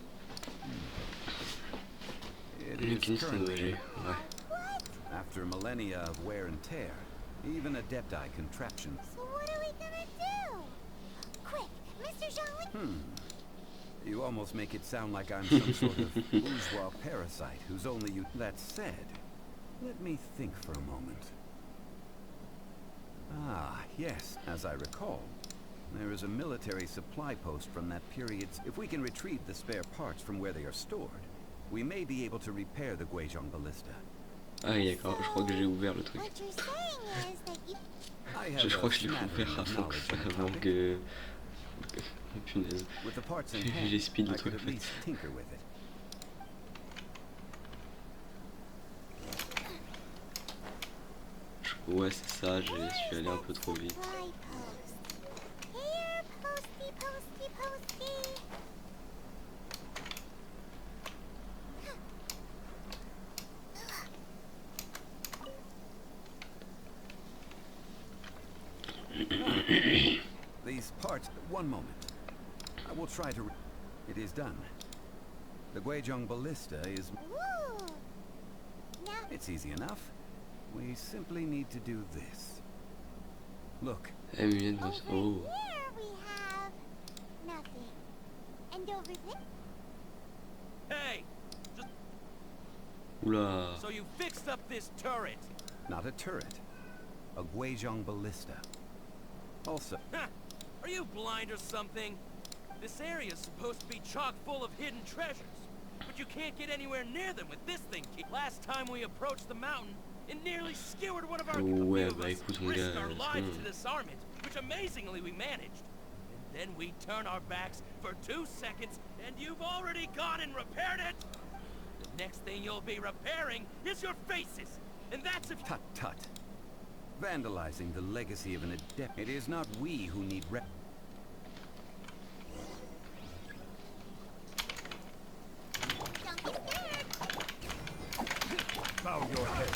It Une is liste currently, ouais. What? after millennia of wear and tear, even adepti contraptions. So what are we gonna do? Quick, Mr. Zhongli. You almost make it sound like I'm some sort of bourgeois parasite who's only you. That said, let me think for a moment. Ah, yes, as I recall, there is a military supply post from that period. If we can retrieve the spare parts from where they are stored, we may be able to repair the Guizhong Ballista. Ah oui, d'accord, je crois que j'ai ouvert le truc. What you're saying is that you... Je crois que je l'ai ouvert avant que... Punaise. With the parts in J'ai hand, speed le I truc could en at fait. least tinker with it. Ouais, c'est ça, je suis allé un peu trop vite. Supply post. Here, posty, posty, posty. These parts... One moment. I will try to... It is done. The Guizhong Ballista is... Ooh. Now, It's easy enough. We simply need to do this. Look, Amulette de... over Oh. here we have nothing. And over there... Hey! Just Oula. so you fixed up this turret! not a turret. A Guizhong Ballista. Also, Ha! Are you blind or something? This area's supposed to be chock full of hidden treasures, but you can't get anywhere near them with this thing. Last time we approached the mountain, it nearly skewered one of our Ouais, few of bah us, écoute mon risking gars, our c'est lives bon. to disarm it, which amazingly we managed. And then we turn our backs for 2 seconds, and you've already gone and repaired it. The next thing you'll be repairing is your faces, and that's if tut tut. Vandalizing the legacy of an adept. It is not we who need Don't be scared. Bow your head.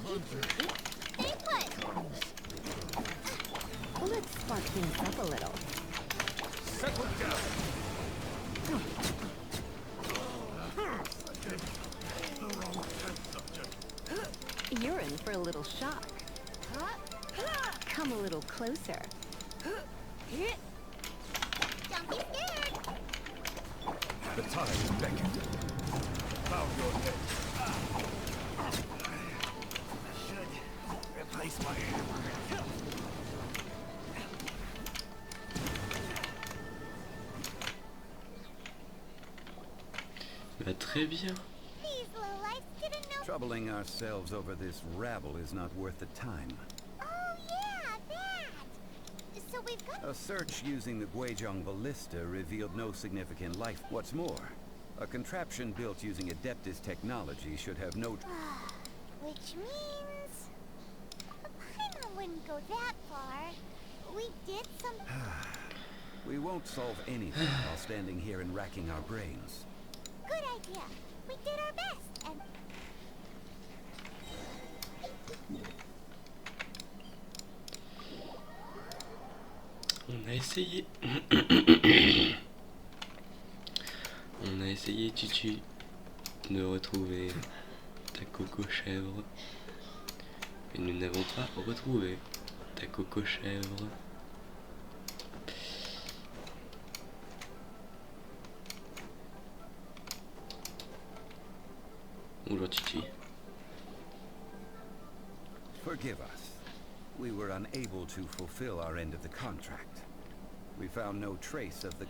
Stay put. Let's spark things up a little. Settle down. You're in for a little shock. Come a little closer. Don't be scared. The time is beckoned. Bow your head. Should replace my hammer. Bah, très bien. These little lights didn't know. troubling ourselves over this rabble is not worth the time. Oh yeah, that. So we've got. A search using the Guizhong ballista revealed no significant life. What's more, a contraption built using Adeptus technology should have no... Which means... Paimon wouldn't go that far. We did some... We won't solve anything while standing here and racking our brains. Good idea. We did our best, and... On a essayé. On a essayé, Chichi, de retrouver ta coco chèvre. Et nous n'avons pas retrouvé ta coco chèvre. Bonjour, Chichi. Forgive us. We were unable to fulfill our end of the contract. We found no trace of the...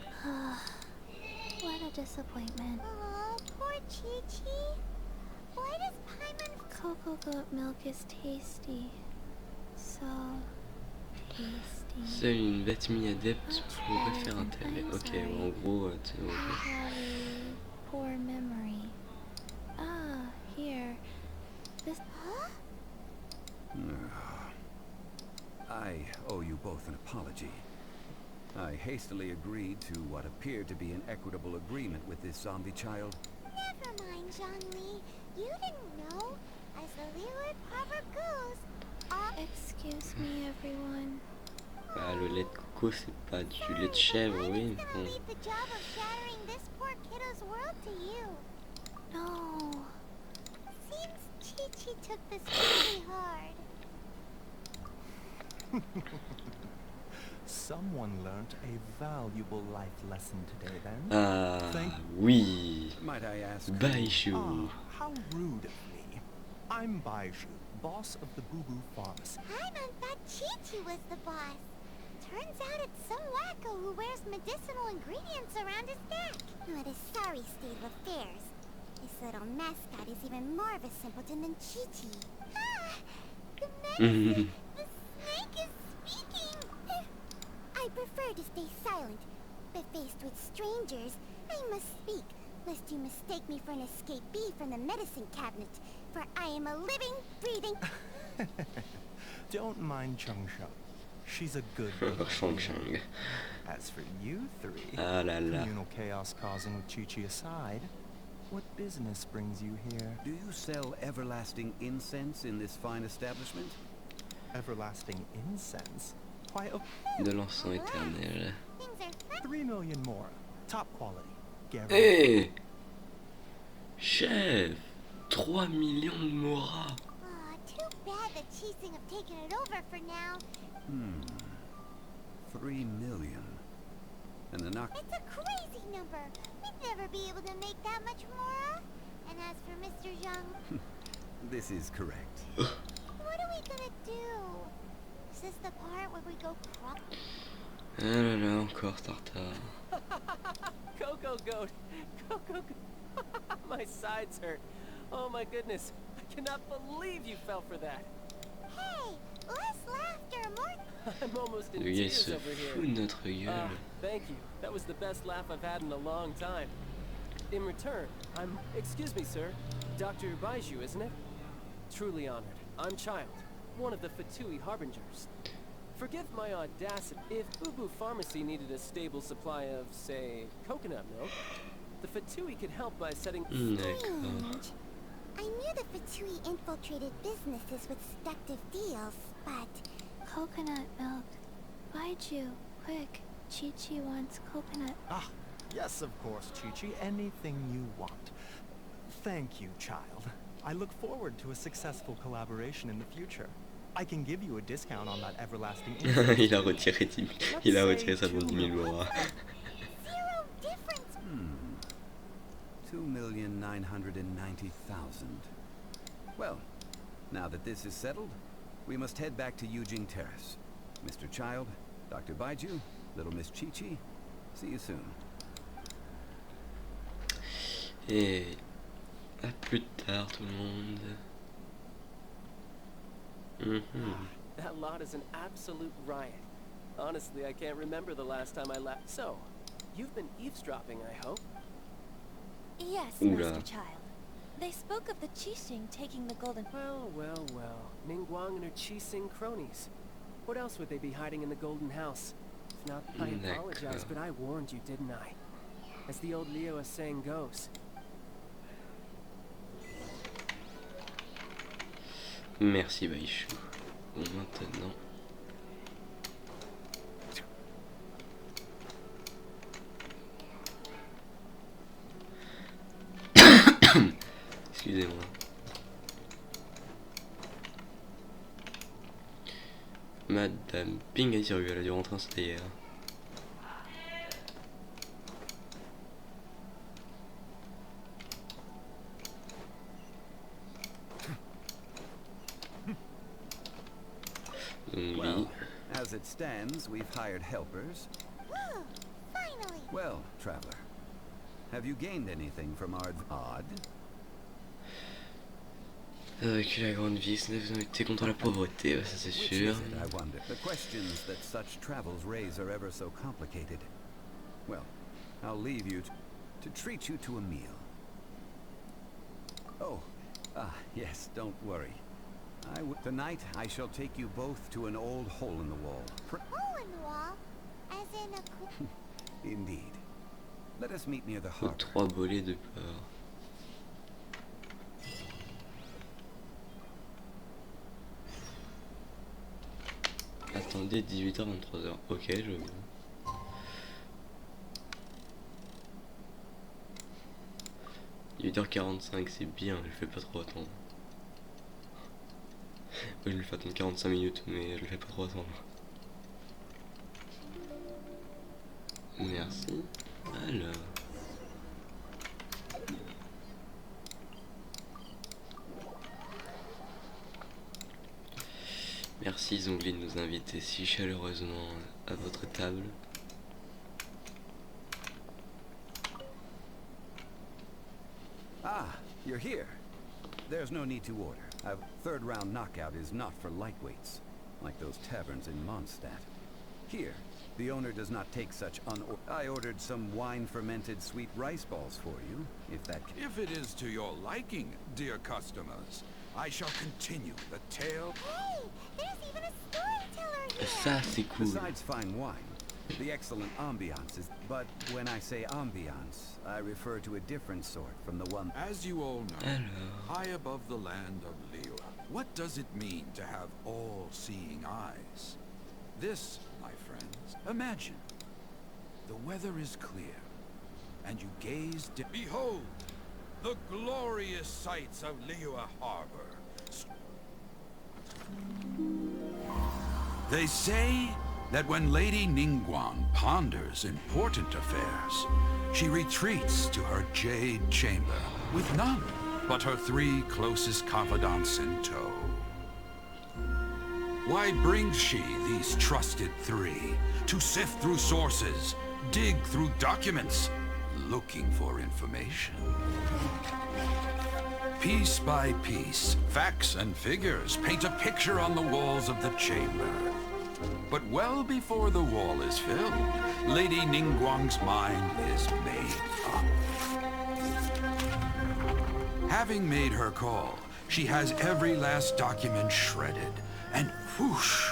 What a disappointment. Oh, poor Chi-Chi. Why does Paimon... Cocoa goat milk is tasty. So... tasty. Seule une bête mi-adepte pourrait faire un tel. Ok, bon, en gros, tu sais, Poor memory. Ah, here. This... Huh? I owe you both an apology. I hastily agreed to what appeared to be an equitable agreement with this zombie child. Never mind, Zhongli. You didn't know. As the Liyue proverb goes, excuse me, everyone. Bah, le lait de coco, c'est pas du lait de chèvre, oui. Gonna Bon. leave the job of shattering this poor kiddo's world to you. No. Seems Chi-Chi took this really hard. Someone learnt a valuable life lesson today, then. Ah, oui. Might I ask... Baishu. How rude of me. I'm Baishu, boss of the Boo Boo Pharmacy. Paimon thought Chi-Chi was the boss. Turns out it's some wacko who wears medicinal ingredients around his neck. What a sorry state of affairs. This little mascot is even more of a simpleton than Chi-Chi. Ah! The medicine! The snake is speaking! I prefer to stay silent, but faced with strangers, I must speak, lest you mistake me for an escapee from the medicine cabinet, for I am a living, breathing... Don't mind Chung Sheng. She's a good Shang Shang. As for you three, Ah là là. communal chaos causing with Chi-Chi aside, what business brings you here? Do you sell everlasting incense in this fine establishment? Everlasting incense? Why, De l'encens éternel. 3 million more. Top quality. Guaranteed. Hé Chef 3 millions de Mora. Aw, too bad the Chising have taken it over for now. 3 million. And the knock... It's a crazy number. We'd never be able to make that much more. And as for Mr. Zhang, This is correct. what are we gonna do? Is this the part where we go crop? Ah là là, encore tartare. Coco goat! Coco goat! My sides hurt. Oh my goodness. I cannot believe you fell for that. Hey, less laughter, more... I'm almost in Le gars il tears se over here. fout de notre gueule. Thank you. That was the best laugh I've had in a long time. In return, I'm... Excuse me, sir. Dr. Baiju, isn't it? Truly honored. I'm Child, one of the Fatui Harbingers. Forgive my audacity. If Ubu Pharmacy needed a stable supply of, say, coconut milk, the Fatui could help by setting... Strange. I knew the Fatui infiltrated businesses with seductive deals, but... Coconut milk. Baiju, quick. Chi-Chi wants coconut. Ah, yes, of course, Chi-Chi. Anything you want. Thank you, child. I look forward to a successful collaboration in the future. I can give you a discount on that everlasting incense. Il a retiré 10 000. Il a retiré ça pour 10 000 euros. Zero difference. 2,990,000. Well, now that this is settled, we must head back to Eugene Terrace. Mr. Child, Dr. Baiju, little Miss Chi-Chi, see you soon. Et à plus tard tout le monde. That lot is an absolute riot. Honestly, I can't remember the last time I left. So, you've been eavesdropping, I hope? Yes, Oula. Master Child. They spoke of the Qixing taking the golden... Well, well, well. Ningguang and her Qixing cronies. What else would they be hiding in the Golden House? If not, I apologize, but I warned you, didn't I? As the old Liyue saying goes. Merci Baïchou. Bon maintenant. Excusez-moi. Madame Ping a disparu, elle a dû rentrer en CDR. Well, as it stands, we've hired helpers. Woo! Finally! Well, traveler, have you gained anything from our odd? Avec la grande vie, ce n'est été contre la pauvreté, ça c'est Which sûr. is it, I wonder? The questions that such travels raise are ever so complicated. Well, I'll leave you to treat you to a meal. Oh, yes, don't worry. Tonight, I shall take you both to an old hole in the wall. Hole in the wall? As in a... Indeed. Let us meet near the Faut harbor. 3 bolets de peur. Attendez, 18h, 23h. Ok, je vois. Il est 8h45, c'est bien, je le fais pas trop attendre. Moi je le fais attendre 45 minutes, mais je le fais pas trop attendre. Merci. Alors. Merci Zongli de nous inviter si chaleureusement à votre table. Ah, you're here. There's no need to order. A third round knockout is not for lightweights, like those taverns in Mondstadt. Here, the owner does not take such I ordered some wine-fermented sweet rice balls for you, if that can... If it is to your liking, dear customers, I shall continue the tale. Hey! There's even a storyteller here! Ça c'est cool. Besides fine wine, the excellent ambiance is... But when I say ambiance, I refer to a different sort from the one... As you all know, Alors. high above the land of Liyue, what does it mean to have all-seeing eyes? This, my friends, imagine. The weather is clear, and you gaze... Behold, the glorious sights of Liyue Harbor. They say that when Lady Ningguang ponders important affairs, she retreats to her jade chamber with none but her 3 closest confidants in tow. Why brings she these trusted 3 to sift through sources, dig through documents, looking for information? Piece by piece, facts and figures paint a picture on the walls of the chamber. But well before the wall is filled, Lady Ningguang's mind is made up. Having made her call, she has every last document shredded, and whoosh,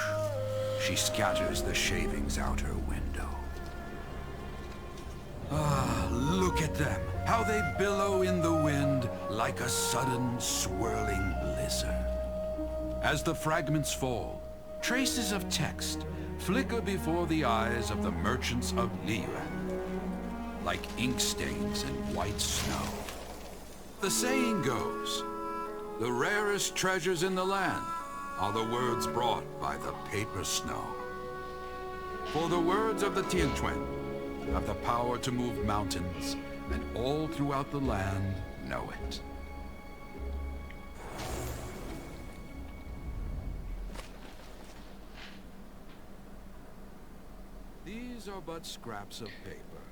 she scatters the shavings out her window. Ah, look at them, how they billow in the wind like a sudden swirling blizzard. As the fragments fall, traces of text flicker before the eyes of the merchants of Liyuan, like ink stains in white snow. The saying goes, the rarest treasures in the land are the words brought by the paper snow. For the words of the Tianquan have the power to move mountains, and all throughout the land know it. These are but scraps of paper,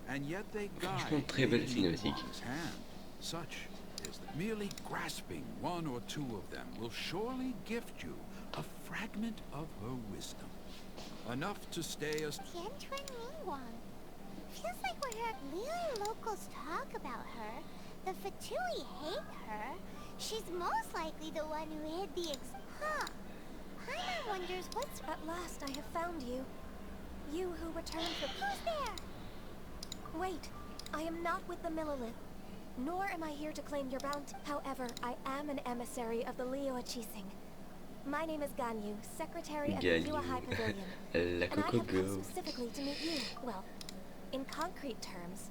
and yet they guide très belle cinématique. one's hand. Such is that merely grasping one or two of them will surely gift you a fragment of her wisdom, enough to stay us. Tianquan Ningguang. Feels like we heard Liyue locals talk about her. The Fatui hate her. She's most likely the one who hid the Huh. Paimon wonders what's... At last I have found you. You who returned from... Who's there? Wait, I am not with the Millelith, nor am I here to claim your bounty. However, I am an emissary of the Liyue Chising. My name is Ganyu, secretary of the Yua High Pavilion. La And I Coco have come Go. specifically to meet you. Well, in concrete terms,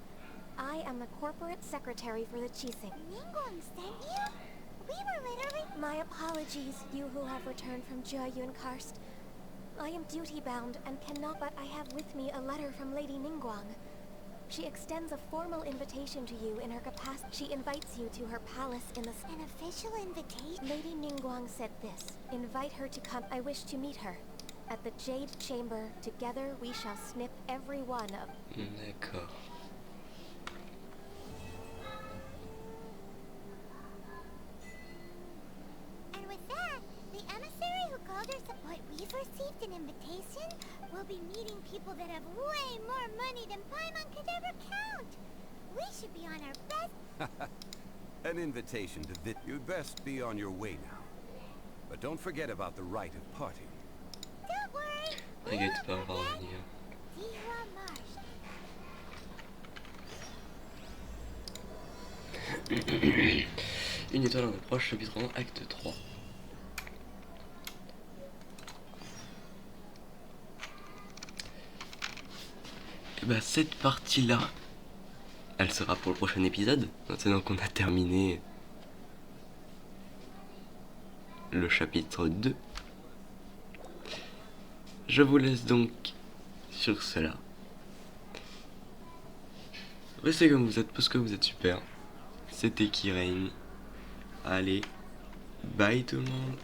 I am the corporate secretary for the Chising. Ningguang sent you? We were literally... My apologies, you who have returned from Jiayun Karst. I am duty-bound and cannot, but I have with me a letter from Lady Ningguang. She extends a formal invitation to you in her capacity. She invites you to her palace in the... An official invitation? Lady Ningguang said this. Invite her to come. I wish to meet her. At the Jade Chamber, together we shall snip every one of... D'accord. And with that, the emissary who called herself... What, we've received an invitation? We'll be meeting people that have way more money than Paimon could ever count. We should be on our best... An invitation to visit. You'd best be on your way now. But don't forget about the rite of parting. Don't worry. T'inquiète pas, on va revenir. Dihua Marsh. Une étoile en approche, chapitre 1, acte 3. Et bah cette partie-là, elle sera pour le prochain épisode, maintenant qu'on a terminé le chapitre 2. Je vous laisse donc sur cela. Restez comme vous êtes parce que vous êtes super. C'était Kirein. Allez, bye tout le monde.